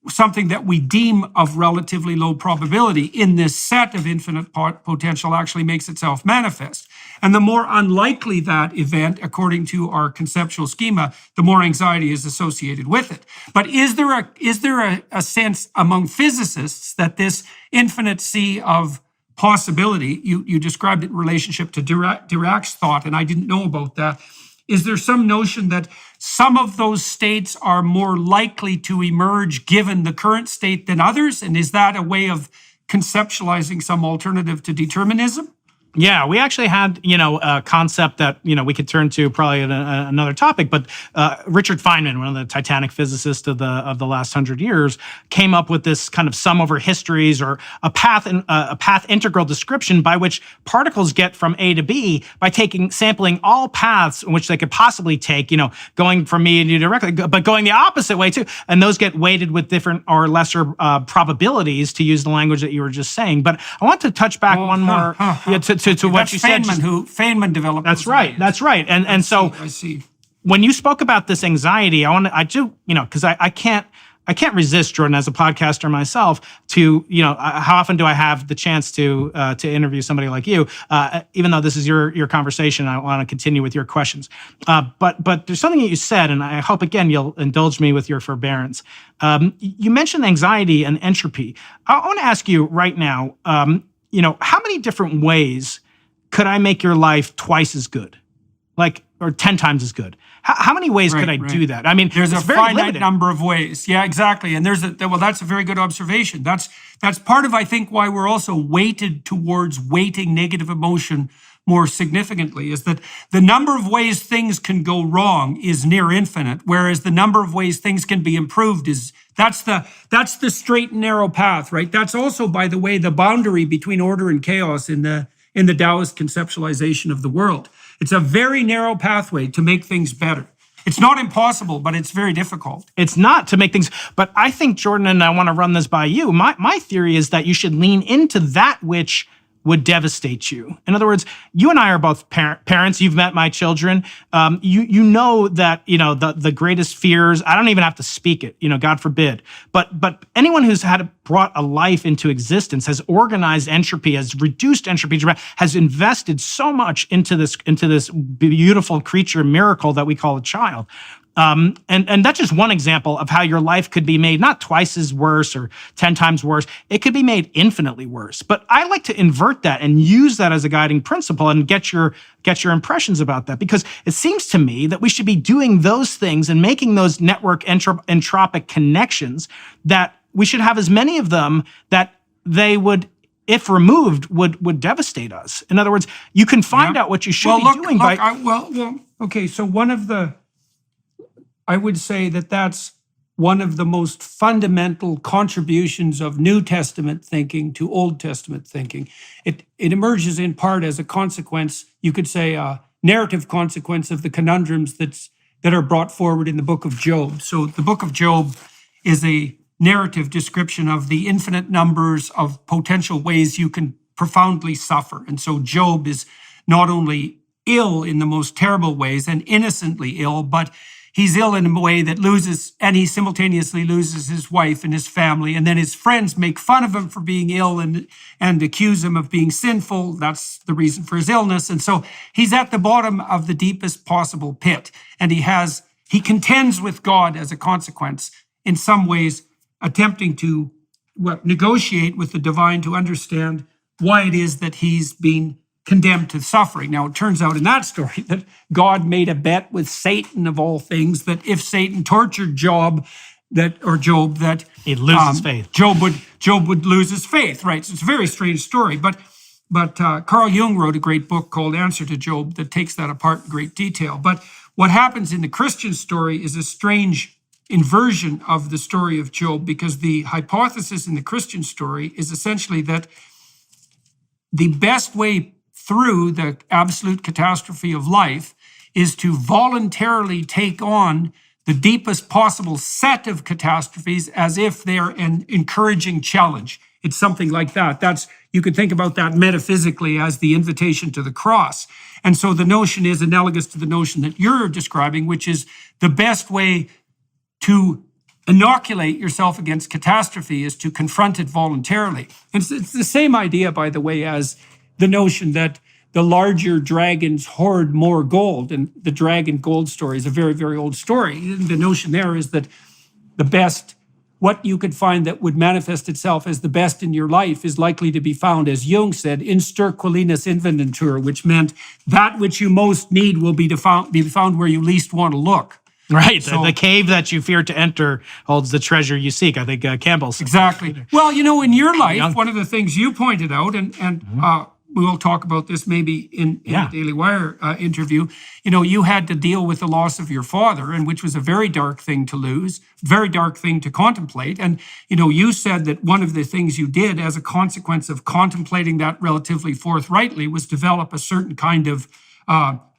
something that we deem of relatively low probability in this set of infinite potential actually makes itself manifest. And the more unlikely that event, according to our conceptual schema, the more anxiety is associated with it. But is there a sense among physicists that this infinite sea of possibility, you described it in relationship to Dirac's thought, and I didn't know about that, is there some notion that some of those states are more likely to emerge given the current state than others? And is that a way of conceptualizing some alternative to determinism? Yeah, we actually had, a concept that, we could turn to probably another topic, but Richard Feynman, one of the Titanic physicists of the last 100 years, came up with this kind of sum over histories, or a path integral description by which particles get from A to B by sampling all paths in which they could possibly take, going from me and you directly, but going the opposite way too. And those get weighted with different or lesser probabilities, to use the language that you were just saying. But I want to touch back one more to what you said. Feynman developed. That's right. And so I see. When you spoke about this anxiety, because I can't resist, Jordan, as a podcaster myself, to, how often do I have the chance to interview somebody like you? Even though this is your conversation, I want to continue with your questions. But there's something that you said, and I hope, again, you'll indulge me with your forbearance. You mentioned anxiety and entropy. I want to ask you right now, how many different ways could I make your life twice as good? Or 10 times as good? How many ways could I do that? I mean, there's a finite limited number of ways. Yeah, exactly. And that's a very good observation. That's part of, I think, why we're also weighted towards weighting negative emotion more significantly, is that the number of ways things can go wrong is near infinite, whereas the number of ways things can be improved that's the straight and narrow path, right? That's also, by the way, the boundary between order and chaos in the Taoist conceptualization of the world. It's a very narrow pathway to make things better. It's not impossible, but it's very difficult. It's not to make things, but I think, Jordan, and I want to run this by you, my theory is that you should lean into that which would devastate you. In other words, you and I are both parents. You've met my children. You know that, the greatest fears, I don't even have to speak it, God forbid. But anyone who's brought a life into existence, has organized entropy, has reduced entropy, has invested so much into this beautiful creature miracle that we call a child. And that's just one example of how your life could be made not twice as worse or 10 times worse. It could be made infinitely worse. But I like to invert that and use that as a guiding principle and get your impressions about that, because it seems to me that we should be doing those things and making those network entropic connections, that we should have as many of them that they would, if removed, would devastate us. In other words, you can find out what you should be doing by... Okay, so I would say that's one of the most fundamental contributions of New Testament thinking to Old Testament thinking. It emerges in part as a consequence, you could say a narrative consequence of the conundrums that are brought forward in the book of Job. So the book of Job is a narrative description of the infinite numbers of potential ways you can profoundly suffer. And so Job is not only ill in the most terrible ways and innocently ill, but he's ill in a way that he simultaneously loses his wife and his family. And then his friends make fun of him for being ill and accuse him of being sinful. That's the reason for his illness. And so he's at the bottom of the deepest possible pit. And he contends with God as a consequence, in some ways attempting to negotiate with the divine to understand why it is that he's being condemned to suffering. Now, it turns out in that story that God made a bet with Satan, of all things, that if Satan tortured Job, that he'd lose his faith. Job would lose his faith, right? So it's a very strange story. But Carl Jung wrote a great book called Answer to Job that takes that apart in great detail. But what happens in the Christian story is a strange inversion of the story of Job, because the hypothesis in the Christian story is essentially that the best way through the absolute catastrophe of life is to voluntarily take on the deepest possible set of catastrophes as if they're an encouraging challenge. It's something like that. You could think about that metaphysically as the invitation to the cross. And so the notion is analogous to the notion that you're describing, which is the best way to inoculate yourself against catastrophe is to confront it voluntarily. And it's the same idea, by the way, as the notion that the larger dragons hoard more gold. And the dragon gold story is a very, very old story. The notion there is that the best, what you could find that would manifest itself as the best in your life is likely to be found, as Jung said, in sterquilinis inventur, which meant that which you most need will be found where you least want to look. Right. So, the cave that you fear to enter holds the treasure you seek. I think Campbell's. Exactly. Well, in your life, one of the things you pointed out, and we will talk about this maybe in the Daily Wire interview, you had to deal with the loss of your father, and which was a very dark thing to lose, very dark thing to contemplate. And, you said that one of the things you did as a consequence of contemplating that relatively forthrightly was develop a certain kind of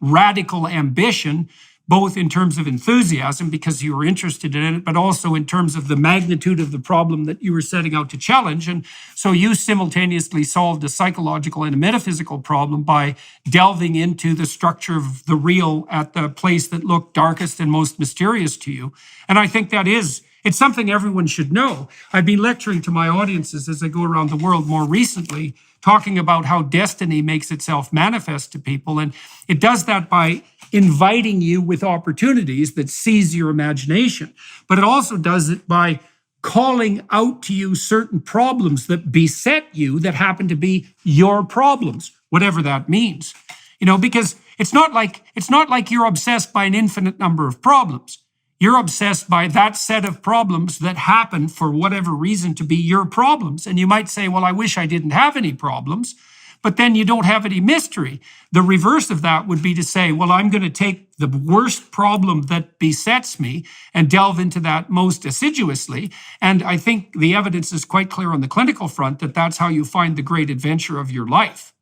radical ambition, both in terms of enthusiasm because you were interested in it, but also in terms of the magnitude of the problem that you were setting out to challenge. And so you simultaneously solved a psychological and a metaphysical problem by delving into the structure of the real at the place that looked darkest and most mysterious to you. And I think it's something everyone should know. I've been lecturing to my audiences as I go around the world more recently, talking about how destiny makes itself manifest to people. And it does that by inviting you with opportunities that seize your imagination. But it also does it by calling out to you certain problems that beset you that happen to be your problems, whatever that means. Because it's not like you're obsessed by an infinite number of problems. You're obsessed by that set of problems that happen for whatever reason to be your problems. And you might say, well, I wish I didn't have any problems, but then you don't have any mystery. The reverse of that would be to say, well, I'm going to take the worst problem that besets me and delve into that most assiduously. And I think the evidence is quite clear on the clinical front that that's how you find the great adventure of your life.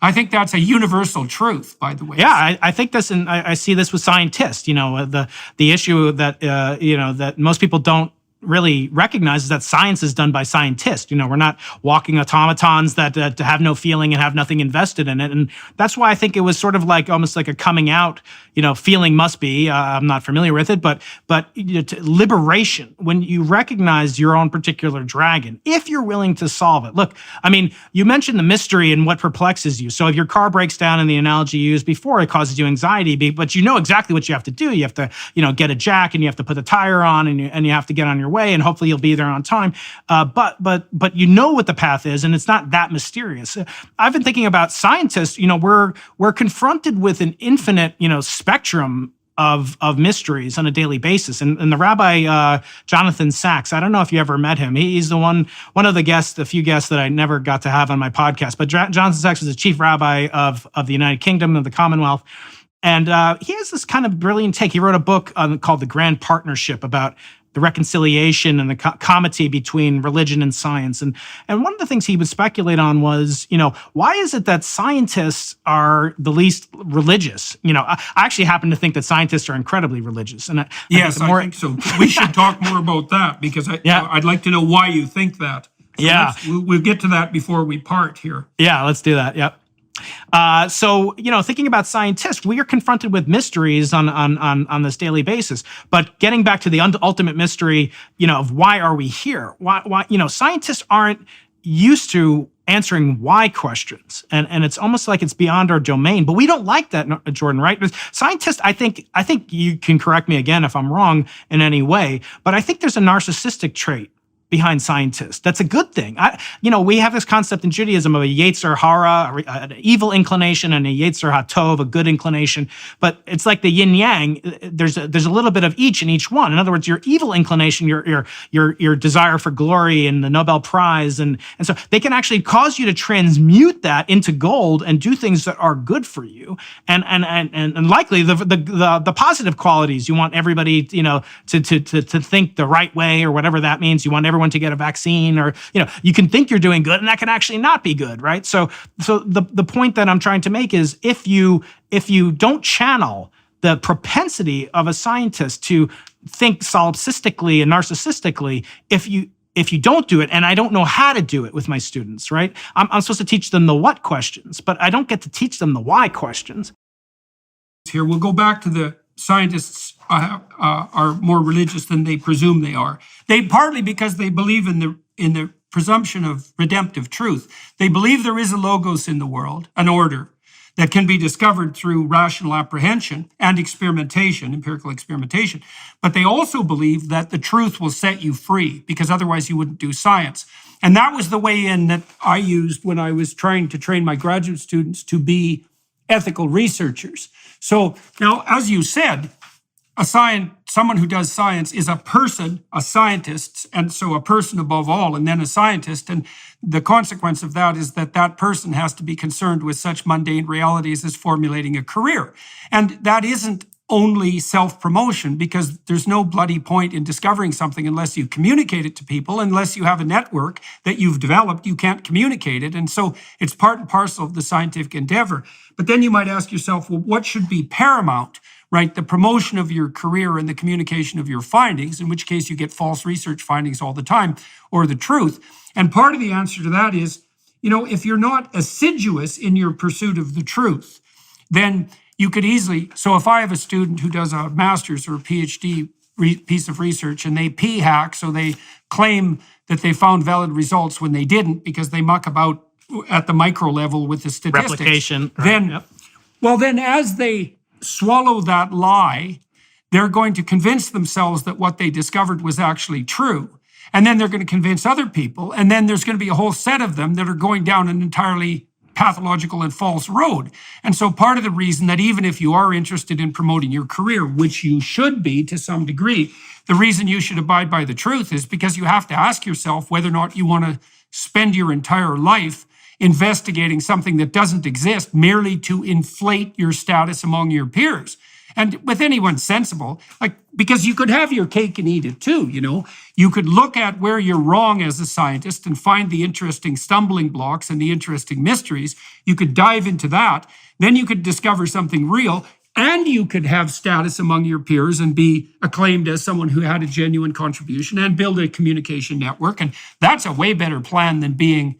I think that's a universal truth, by the way. Yeah, I think this, and I see this with scientists. The issue that that most people don't really recognize is that science is done by scientists. We're not walking automatons that have no feeling and have nothing invested in it. And that's why I think it was sort of like almost like a coming out, feeling must be. I'm not familiar with it, but liberation, when you recognize your own particular dragon, if you're willing to solve it. Look, I mean, you mentioned the mystery and what perplexes you. So if your car breaks down in the analogy you used before, it causes you anxiety, but you know exactly what you have to do. You have to, get a jack, and you have to put the tire on, and you have to get on your way, and hopefully you'll be there on time. But you know what the path is, and it's not that mysterious. I've been thinking about scientists. We're confronted with an infinite, spectrum of mysteries on a daily basis. And the Rabbi Jonathan Sachs, I don't know if you ever met him. He's the few guests that I never got to have on my podcast. But Jonathan Sachs was the chief rabbi of the United Kingdom, of the Commonwealth. And he has this kind of brilliant take. He wrote a book called The Grand Partnership about the reconciliation and the comity between religion and science. And one of the things he would speculate on was, why is it that scientists are the least religious? I actually happen to think that scientists are incredibly religious. And I think so. We should talk more about that, because I'd like to know why you think that. So we'll get to that before we part here. Yeah, let's do that. Yep. So, thinking about scientists, we are confronted with mysteries on this daily basis. But getting back to the ultimate mystery, of why are we here? Why scientists aren't used to answering why questions, and it's almost like it's beyond our domain. But we don't like that, Jordan, right? Scientists, I think you can correct me again if I'm wrong in any way, but I think there's a narcissistic trait behind scientists. That's a good thing. We have this concept in Judaism of a Yetzer Hara, an evil inclination, and a Yetzer HaTov, a good inclination. But it's like the yin yang. There's a little bit of each in each one. In other words, your evil inclination, your desire for glory and the Nobel Prize, and so they can actually cause you to transmute that into gold and do things that are good for you. And likely the positive qualities. You want everybody, to think the right way, or whatever that means. You want everyone to get a vaccine, or you can think you're doing good, and that can actually not be good, right? So the point that I'm trying to make is, if you don't channel the propensity of a scientist to think solipsistically and narcissistically, if you don't do it, and I don't know how to do it with my students, right? I'm supposed to teach them the what questions, but I don't get to teach them the why questions. Here, we'll go back to the scientists are more religious than they presume they are. They partly because they believe in the presumption of redemptive truth. They believe there is a logos in the world, an order that can be discovered through rational apprehension and experimentation, empirical experimentation. But they also believe that the truth will set you free, because otherwise you wouldn't do science. And that was the way in that I used when I was trying to train my graduate students to be ethical researchers. So now, as you said, someone who does science is a person, a scientist, and so a person above all, and then a scientist. And the consequence of that is that person has to be concerned with such mundane realities as formulating a career. And that isn't only self-promotion, because there's no bloody point in discovering something unless you communicate it to people. Unless you have a network that you've developed, you can't communicate it. And so it's part and parcel of the scientific endeavor. But then you might ask yourself, well, what should be paramount, right? The promotion of your career and the communication of your findings, in which case you get false research findings all the time, or the truth. And part of the answer to that is, if you're not assiduous in your pursuit of the truth, then you could easily, so if I have a student who does a master's or a PhD piece of research, and they p-hack, so they claim that they found valid results when they didn't, because they muck about at the micro level with the statistics. Replication. Then, then as they swallow that lie, they're going to convince themselves that what they discovered was actually true. And then they're going to convince other people. And then there's going to be a whole set of them that are going down an entirely pathological and false road. And so part of the reason that even if you are interested in promoting your career, which you should be to some degree, the reason you should abide by the truth is because you have to ask yourself whether or not you want to spend your entire life investigating something that doesn't exist merely to inflate your status among your peers. And with anyone sensible, because you could have your cake and eat it too, you could look at where you're wrong as a scientist and find the interesting stumbling blocks and the interesting mysteries. You could dive into that. Then you could discover something real, and you could have status among your peers and be acclaimed as someone who had a genuine contribution and build a communication network. And that's a way better plan than being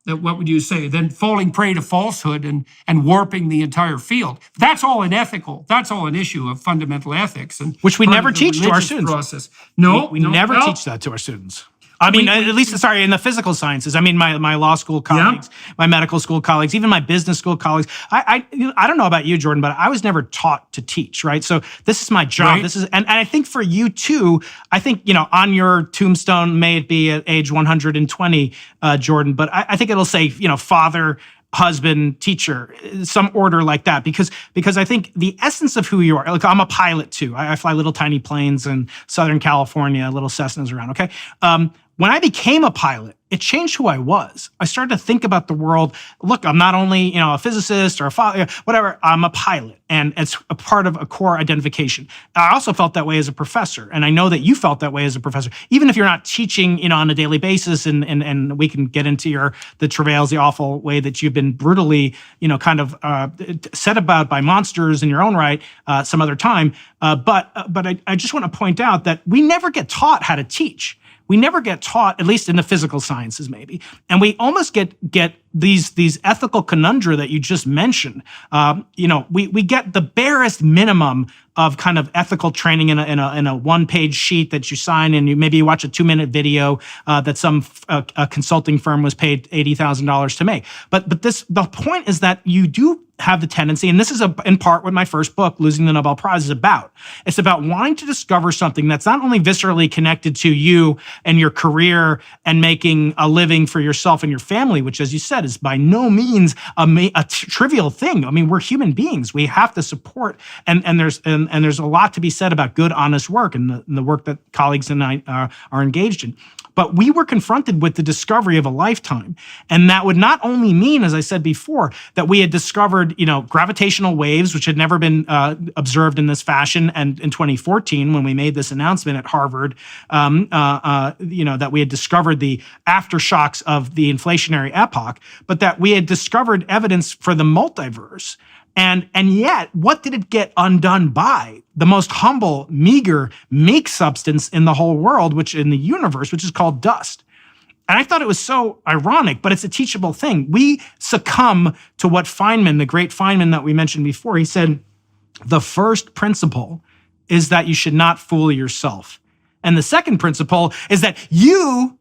that what would you say? Then falling prey to falsehood and warping the entire field. That's all that's all an issue of fundamental ethics. And which we part never of the teach to our religious students. Process. No, we never teach that to our students. I mean, at least, in the physical sciences. I mean, my law school colleagues, my medical school colleagues, even my business school colleagues. I don't know about you, Jordan, but I was never taught to teach, right? So this is my job. Right. And I think for you too, I think, on your tombstone, may it be at age 120, Jordan, but I think it'll say, father, husband, teacher, some order like that, because I think the essence of who you are, like I'm a pilot too. I fly little tiny planes in Southern California, little Cessnas around, okay? When I became a pilot, it changed who I was. I started to think about the world. Look, I'm not only, a physicist or a father, whatever, I'm a pilot, and it's a part of a core identification. I also felt that way as a professor, and I know that you felt that way as a professor, even if you're not teaching, on a daily basis, and we can get into the travails, the awful way that you've been brutally, set about by monsters in your own right, some other time. But I just want to point out that we never get taught how to teach. We never get taught, at least in the physical sciences, maybe, and we almost get these ethical conundra that you just mentioned. We get the barest minimum of kind of ethical training in a one-page sheet that you sign, and maybe you watch a 2-minute video that some a consulting firm was paid $80,000 to make. But the point is that you do have the tendency, and this is in part what my first book, Losing the Nobel Prize, is about. It's about wanting to discover something that's not only viscerally connected to you and your career and making a living for yourself and your family, which, as you said, is by no means a trivial thing. I mean, we're human beings. We have to support, and there's a lot to be said about good, honest work and the work that colleagues and I are engaged in. But we were confronted with the discovery of a lifetime. And that would not only mean, as I said before, that we had discovered, gravitational waves, which had never been observed in this fashion. And in 2014, when we made this announcement at Harvard, that we had discovered the aftershocks of the inflationary epoch, but that we had discovered evidence for the multiverse. And yet, what did it get undone by? The most humble, meager, meek substance in the whole world, which in the universe, which is called dust. And I thought it was so ironic, but it's a teachable thing. We succumb to what Feynman, the great Feynman that we mentioned before, he said, the first principle is that you should not fool yourself. And the second principle is that you...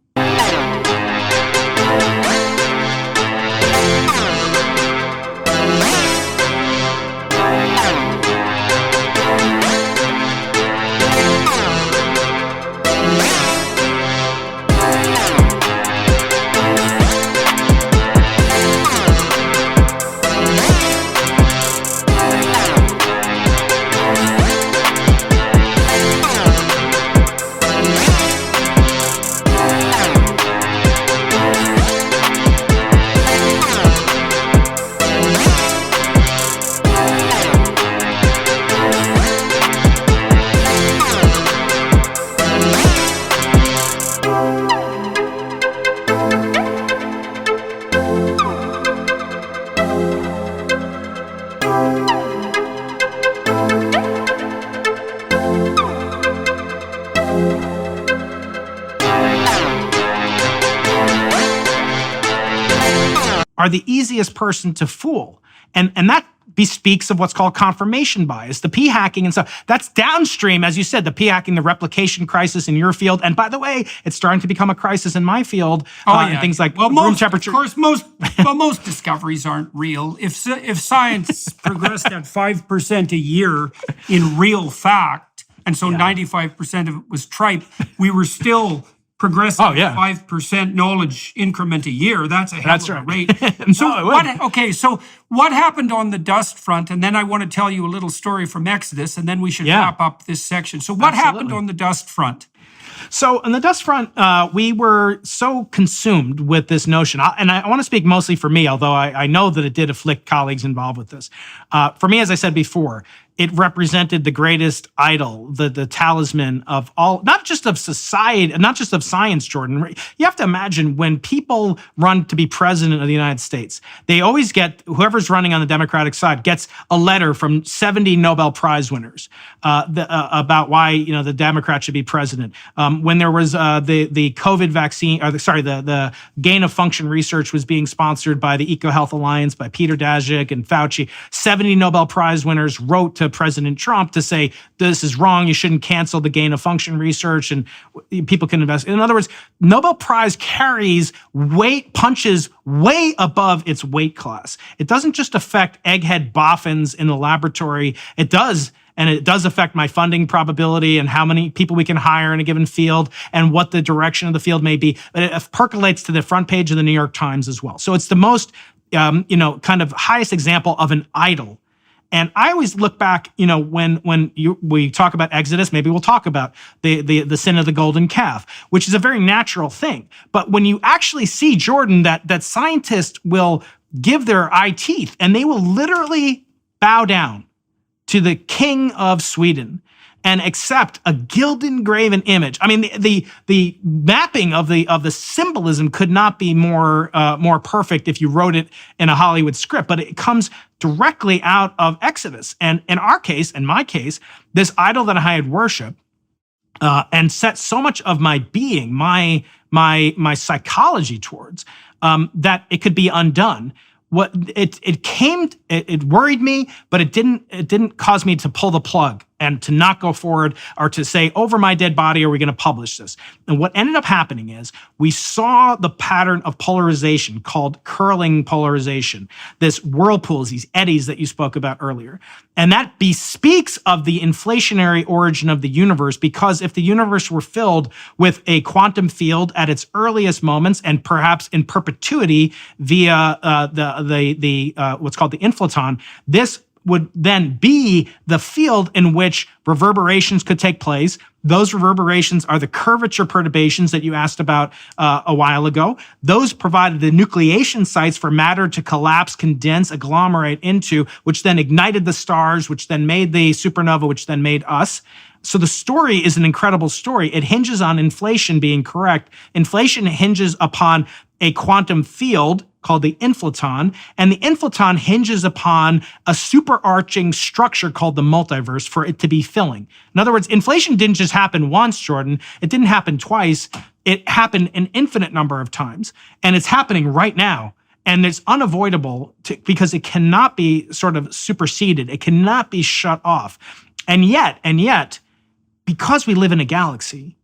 are the easiest person to fool. And that bespeaks of what's called confirmation bias, the p-hacking and stuff. That's downstream, as you said, the p-hacking, the replication crisis in your field. And by the way, it's starting to become a crisis in my field. And things like room temperature. Of course, most discoveries aren't real. If science progressed at 5% a year in real fact, and so 95% of it was tripe, we were still progressing at 5% knowledge increment a year. That's a hell of a rate. So what happened on the dust front? And then I want to tell you a little story from Exodus, and then we should wrap up this section. So what happened on the dust front? So on the dust front, we were so consumed with this notion, and I want to speak mostly for me, although I know that it did afflict colleagues involved with this. For me, as I said before, it represented the greatest idol, the talisman of all, not just of society, not just of science, Jordan. You have to imagine when people run to be president of the United States, they always get, whoever's running on the Democratic side gets a letter from 70 Nobel Prize winners about why the Democrat should be president. When there was the COVID vaccine, or the gain of function research was being sponsored by the EcoHealth Alliance, by Peter Daszak and Fauci, 70 Nobel Prize winners wrote to President Trump to say, this is wrong, you shouldn't cancel the gain of function research, and people can invest. In other words, Nobel Prize carries punches way above its weight class. It doesn't just affect egghead boffins in the laboratory. It does. And it does affect my funding probability and how many people we can hire in a given field and what the direction of the field may be. But it percolates to the front page of the New York Times as well. So it's the most, kind of highest example of an idol. And I always look back, when we talk about Exodus, maybe we'll talk about the sin of the golden calf, which is a very natural thing. But when you actually see, Jordan, that scientists will give their eye teeth and they will literally bow down to the king of Sweden and accept a gilded graven image. I mean, the mapping of the symbolism could not be more perfect if you wrote it in a Hollywood script, but it comes directly out of Exodus. And in my case, this idol that I had worshiped and set so much of my being, my psychology towards, that it could be undone. It worried me, but it didn't cause me to pull the plug and to not go forward or to say, over my dead body, are we going to publish this? And what ended up happening is we saw the pattern of polarization called curling polarization, this whirlpools, these eddies that you spoke about earlier. And that bespeaks of the inflationary origin of the universe, because if the universe were filled with a quantum field at its earliest moments and perhaps in perpetuity via what's called the inflaton, this would then be the field in which reverberations could take place. Those reverberations are the curvature perturbations that you asked about a while ago. Those provided the nucleation sites for matter to collapse, condense, agglomerate into, which then ignited the stars, which then made the supernova, which then made us. So the story is an incredible story. It hinges on inflation being correct. Inflation hinges upon a quantum field called the inflaton, and the inflaton hinges upon a superarching structure called the multiverse for it to be filling. In other words, inflation didn't just happen once, Jordan. It didn't happen twice. It happened an infinite number of times, and it's happening right now. And it's unavoidable because it cannot be sort of superseded. It cannot be shut off. And yet, because we live in a galaxy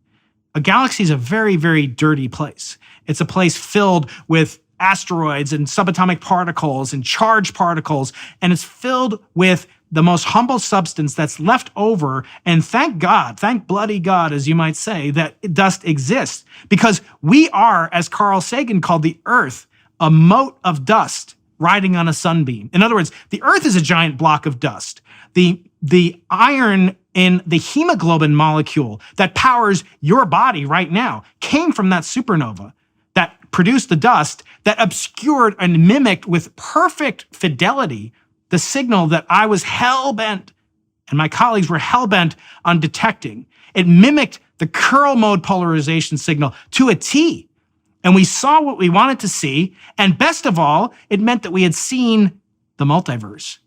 is a very, very dirty place. It's a place filled with asteroids and subatomic particles and charged particles, and it's filled with the most humble substance that's left over. And thank God, thank bloody God, as you might say, that dust exists, because we are, as Carl Sagan called the Earth, a mote of dust riding on a sunbeam. In other words, the Earth is a giant block of dust. The iron in the hemoglobin molecule that powers your body right now came from that supernova that produced the dust that obscured and mimicked with perfect fidelity the signal that I was hell-bent and my colleagues were hell-bent on detecting. It mimicked the curl mode polarization signal to a T. And we saw what we wanted to see. And best of all, it meant that we had seen the multiverse.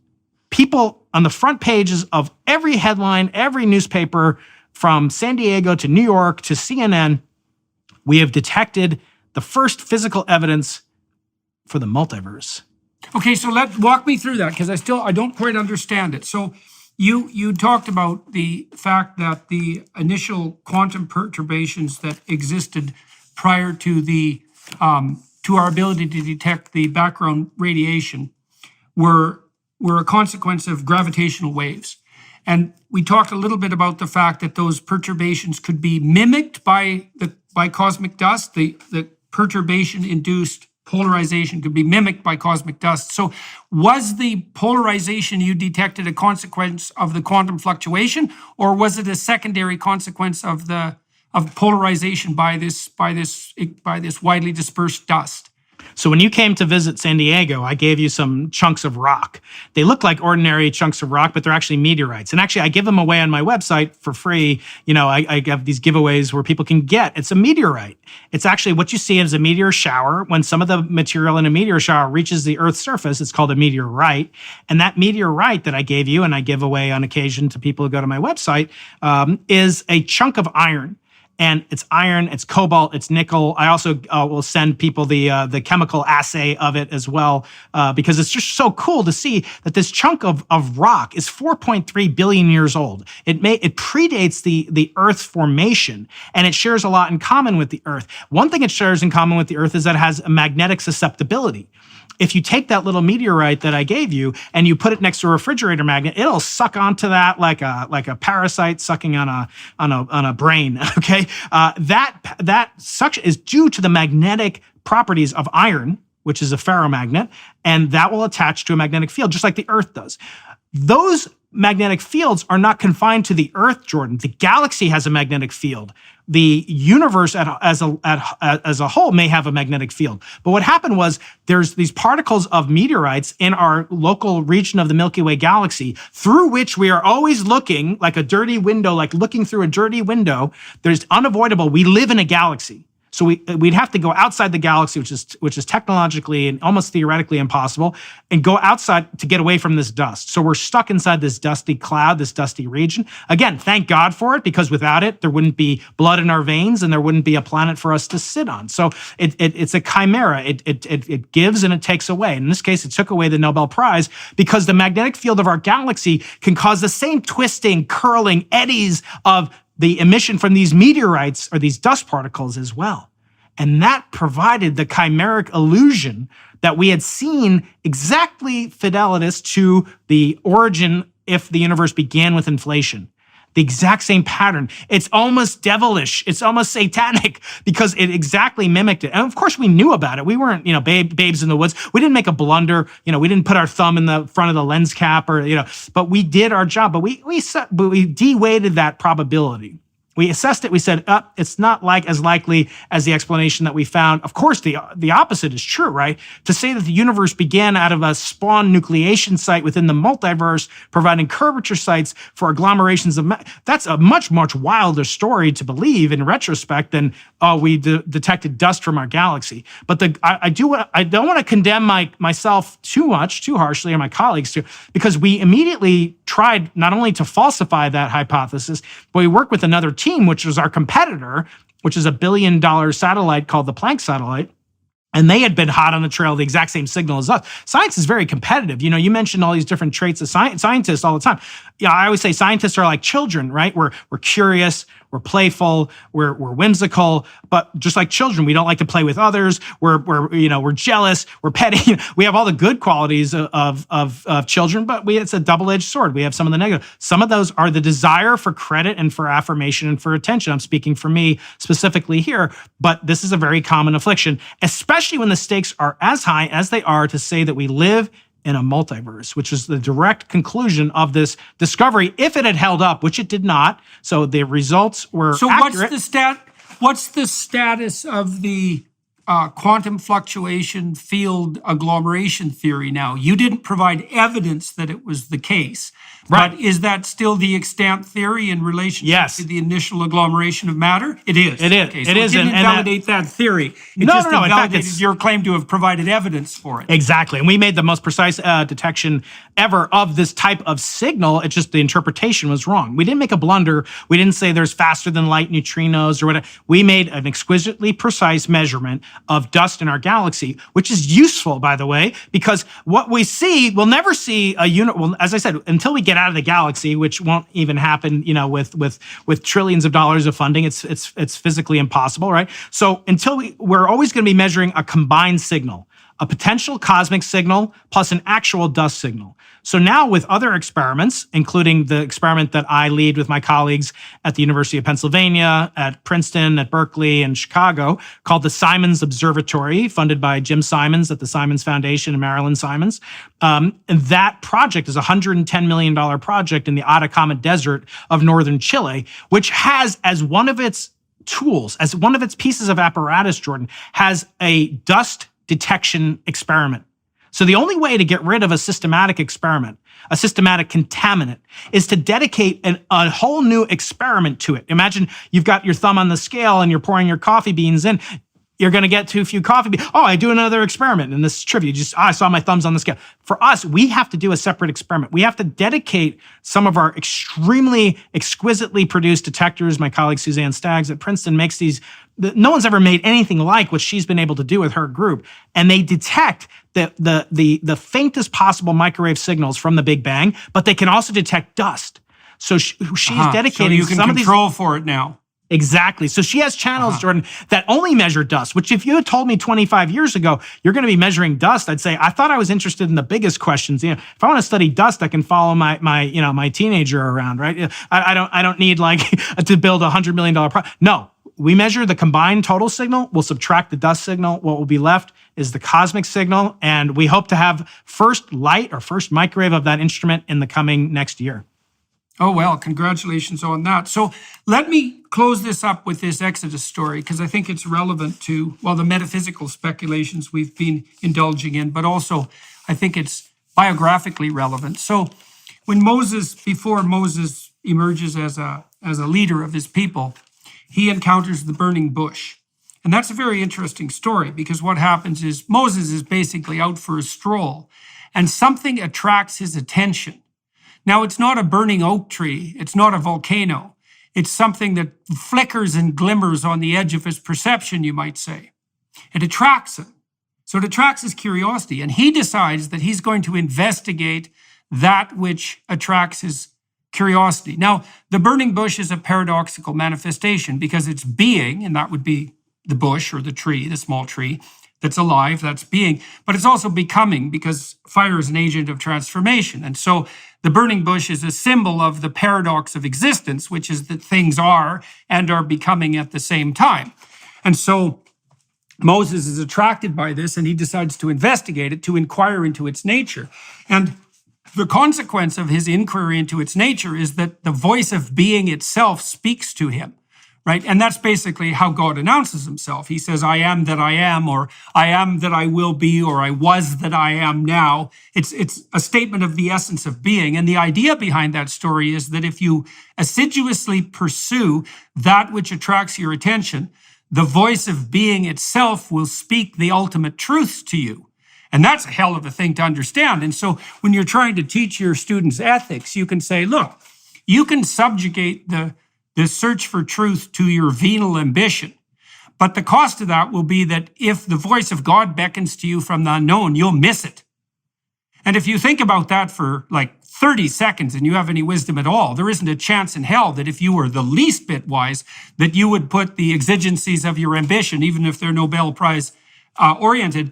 People on the front pages of every headline, every newspaper, from San Diego to New York to CNN, we have detected the first physical evidence for the multiverse. Okay, so walk me through that, because I don't quite understand it. So you talked about the fact that the initial quantum perturbations that existed prior to to our ability to detect the background radiation were a consequence of gravitational waves. And we talked a little bit about the fact that those perturbations could be mimicked by cosmic dust. The perturbation-induced polarization could be mimicked by cosmic dust. So was the polarization you detected a consequence of the quantum fluctuation, or was it a secondary consequence of polarization by this widely dispersed dust? So when you came to visit San Diego, I gave you some chunks of rock. They look like ordinary chunks of rock, but they're actually meteorites. And actually, I give them away on my website for free. I have these giveaways where people can get. It's a meteorite. It's actually what you see as a meteor shower. When some of the material in a meteor shower reaches the Earth's surface, it's called a meteorite. And that meteorite that I gave you and I give away on occasion to people who go to my website is a chunk of iron. And it's iron, it's cobalt, it's nickel. I also will send people the chemical assay of it as well, because it's just so cool to see that this chunk of rock is 4.3 billion years old. It predates the Earth's formation, and it shares a lot in common with the Earth. One thing it shares in common with the Earth is that it has a magnetic susceptibility. If you take that little meteorite that I gave you and you put it next to a refrigerator magnet, it'll suck onto that like a parasite sucking on a brain. Okay, that suction is due to the magnetic properties of iron, which is a ferromagnet, and that will attach to a magnetic field just like the Earth does. Those magnetic fields are not confined to the Earth, Jordan. The galaxy has a magnetic field. The universe as a whole may have a magnetic field. But what happened was there's these particles of meteorites in our local region of the Milky Way galaxy through which we are always looking like a dirty window, like looking through a dirty window. There's unavoidable. We live in a galaxy. So we'd have to go outside the galaxy, which is technologically and almost theoretically impossible, and go outside to get away from this dust. So we're stuck inside this dusty cloud, this dusty region. Again, thank God for it, because without it, there wouldn't be blood in our veins and there wouldn't be a planet for us to sit on. So it's a chimera. It gives and it takes away. In this case, it took away the Nobel Prize because the magnetic field of our galaxy can cause the same twisting, curling eddies of the emission from these meteorites or these dust particles as well. And that provided the chimeric illusion that we had seen exactly fidelitous to the origin if the universe began with inflation. The exact same pattern. It's almost devilish. It's almost satanic because it exactly mimicked it. And of course, we knew about it. We weren't, babes in the woods. We didn't make a blunder. We didn't put our thumb in the front of the lens cap but we did our job. But we de-weighted that probability. We assessed it. We said, it's not as likely as the explanation that we found. Of course, the opposite is true, right? To say that the universe began out of a spawn nucleation site within the multiverse, providing curvature sites for agglomerations of that's a much, much wilder story to believe in retrospect than, we detected dust from our galaxy. But I don't want to condemn myself too harshly, or my colleagues too, because we immediately tried not only to falsify that hypothesis, but we worked with another team, which was our competitor, which is a $1 billion satellite called the Planck satellite. And they had been hot on the trail, the exact same signal as us. Science is very competitive. You mentioned all these different traits of scientists all the time. I always say scientists are like children, right? We're curious, we're playful, we're whimsical, but just like children, we don't like to play with others. We're jealous, we're petty. We have all the good qualities of children, but it's a double-edged sword. We have some of the negative. Some of those are the desire for credit and for affirmation and for attention. I'm speaking for me specifically here, but this is a very common affliction, especially when the stakes are as high as they are to say that we live in a multiverse, which is the direct conclusion of this discovery, if it had held up, which it did not. So the results were accurate. What's the status of the quantum fluctuation field agglomeration theory now? You didn't provide evidence that it was the case. Right. But is that still the extant theory in relationship to the initial agglomeration of matter? It is. It is. Okay, so it is. didn't invalidate that theory. It just invalidated your claim to have provided evidence for it. Exactly. And we made the most precise detection ever of this type of signal. It's just the interpretation was wrong. We didn't make a blunder. We didn't say there's faster than light neutrinos or whatever. We made an exquisitely precise measurement of dust in our galaxy, which is useful, by the way, because what we see, we'll never see well, as I said, until we get out of the galaxy, which won't even happen, with trillions of dollars of funding. It's physically impossible, right? So we're always going to be measuring a combined signal, a potential cosmic signal plus an actual dust signal. So now with other experiments, including the experiment that I lead with my colleagues at the University of Pennsylvania, at Princeton, at Berkeley, and Chicago, called the Simons Observatory, funded by Jim Simons at the Simons Foundation and Marilyn Simons. And that project is a $110 million project in the Atacama Desert of northern Chile, which has as one of its tools, as one of its pieces of apparatus, Jordan, has a dust detection experiment. So the only way to get rid of a systematic experiment, a systematic contaminant, is to dedicate a whole new experiment to it. Imagine you've got your thumb on the scale and you're pouring your coffee beans in. You're going to get too few coffee beans. Oh, I do another experiment. And this is trivia. I saw my thumbs on the scale. For us, we have to do a separate experiment. We have to dedicate some of our extremely exquisitely produced detectors. My colleague Suzanne Staggs at Princeton makes these. No one's ever made anything like what she's been able to do with her group. And they detect the faintest possible microwave signals from the Big Bang, but they can also detect dust. So she's dedicating so you can control for it now. Exactly. So she has channels, Jordan, that only measure dust, which if you had told me 25 years ago, you're going to be measuring dust, I'd say, I thought I was interested in the biggest questions. If I want to study dust, I can follow my teenager around, right? I don't need to build $100 million project. No, we measure the combined total signal. We'll subtract the dust signal. What will be left is the cosmic signal. And we hope to have first light or first microwave of that instrument in the coming next year. Oh, well, congratulations on that. So let me close this up with this Exodus story, because I think it's relevant to, the metaphysical speculations we've been indulging in, but also I think it's biographically relevant. So before Moses emerges as a leader of his people, he encounters the burning bush. And that's a very interesting story, because what happens is Moses is basically out for a stroll, and something attracts his attention. Now, it's not a burning oak tree. It's not a volcano. It's something that flickers and glimmers on the edge of his perception, you might say. It attracts him. So it attracts his curiosity. And he decides that he's going to investigate that which attracts his curiosity. Now, the burning bush is a paradoxical manifestation, because it's being, and that would be the bush or the tree, the small tree, that's alive, that's being, but it's also becoming, because fire is an agent of transformation. And so the burning bush is a symbol of the paradox of existence, which is that things are and are becoming at the same time. And so Moses is attracted by this, and he decides to investigate it, to inquire into its nature. And the consequence of his inquiry into its nature is that the voice of being itself speaks to him. Right? And that's basically how God announces himself. He says, I am that I am, or I am that I will be, or I was that I am now. It's a statement of the essence of being. And the idea behind that story is that if you assiduously pursue that which attracts your attention, the voice of being itself will speak the ultimate truths to you. And that's a hell of a thing to understand. And so when you're trying to teach your students ethics, you can say, look, you can subjugate the search for truth to your venal ambition. But the cost of that will be that if the voice of God beckons to you from the unknown, you'll miss it. And if you think about that for 30 seconds and you have any wisdom at all, there isn't a chance in hell that if you were the least bit wise, that you would put the exigencies of your ambition, even if they're Nobel Prize oriented,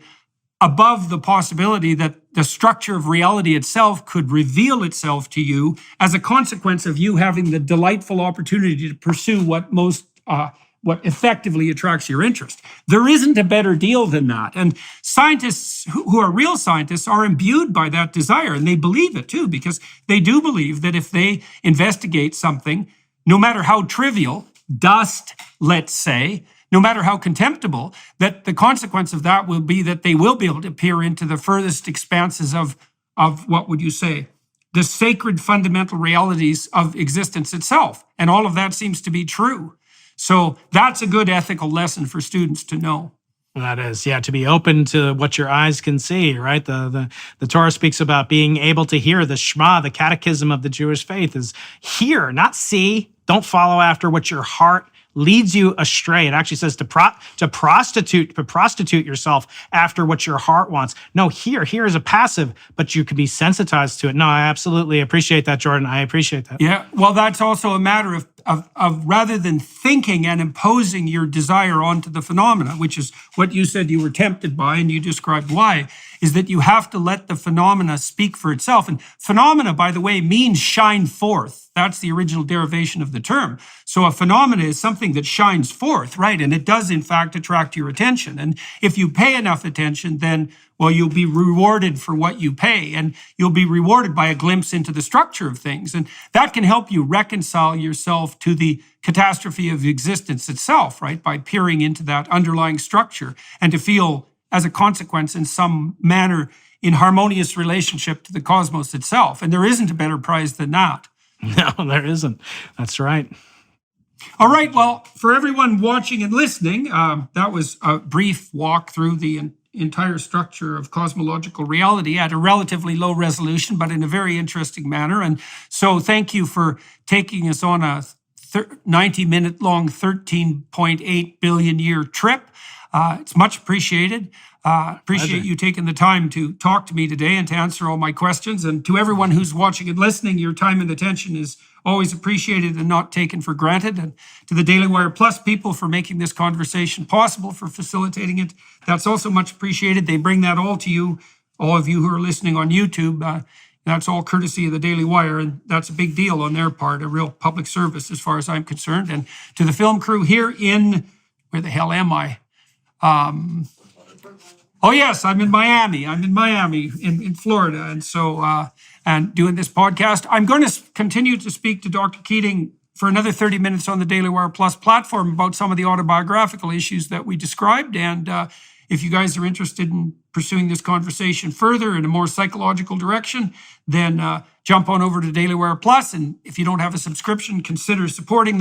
above the possibility that the structure of reality itself could reveal itself to you as a consequence of you having the delightful opportunity to pursue what effectively attracts your interest. There isn't a better deal than that. And scientists who are real scientists are imbued by that desire, and they believe it too, because they do believe that if they investigate something, no matter how trivial, dust, let's say, no matter how contemptible, that the consequence of that will be that they will be able to peer into the furthest expanses of what would you say, the sacred fundamental realities of existence itself. And all of that seems to be true. So that's a good ethical lesson for students to know. That is, to be open to what your eyes can see, right? The Torah speaks about being able to hear. The Shema, the catechism of the Jewish faith, is hear, not see. Don't follow after what your heart leads you astray. It actually says to prostitute yourself after what your heart wants. No, hear is a passive, but you can be sensitized to it. No, I absolutely appreciate that, Jordan. I appreciate that. Yeah, well, that's also a matter of rather than thinking and imposing your desire onto the phenomena, which is what you said you were tempted by, and you described why, is that you have to let the phenomena speak for itself. And phenomena, by the way, means shine forth. That's the original derivation of the term. So a phenomena is something that shines forth, right? And it does, in fact, attract your attention. And if you pay enough attention, then, you'll be rewarded for what you pay. And you'll be rewarded by a glimpse into the structure of things. And that can help you reconcile yourself to the catastrophe of existence itself, right? By peering into that underlying structure and to feel as a consequence in some manner in harmonious relationship to the cosmos itself. And there isn't a better prize than that. No, there isn't. That's right. All right. Well, for everyone watching and listening, that was a brief walk through the entire structure of cosmological reality at a relatively low resolution, but in a very interesting manner. And so thank you for taking us on a 90-minute long, 13.8 billion year trip. It's much appreciated. Appreciate you taking the time to talk to me today and to answer all my questions. And to everyone who's watching and listening, your time and attention is always appreciated and not taken for granted. And to the Daily Wire Plus people for making this conversation possible, for facilitating it, that's also much appreciated. They bring that all to you, all of you who are listening on YouTube. That's all courtesy of the Daily Wire, and that's a big deal on their part, a real public service as far as I'm concerned. And to the film crew here in, where the hell am I? Oh yes, I'm in Miami. In Florida. And so, and doing this podcast. I'm going to continue to speak to Dr. Keating for another 30 minutes on the Daily Wire Plus platform about some of the autobiographical issues that we described. And if you guys are interested in pursuing this conversation further in a more psychological direction, then jump on over to Daily Wire Plus. And if you don't have a subscription, consider supporting them.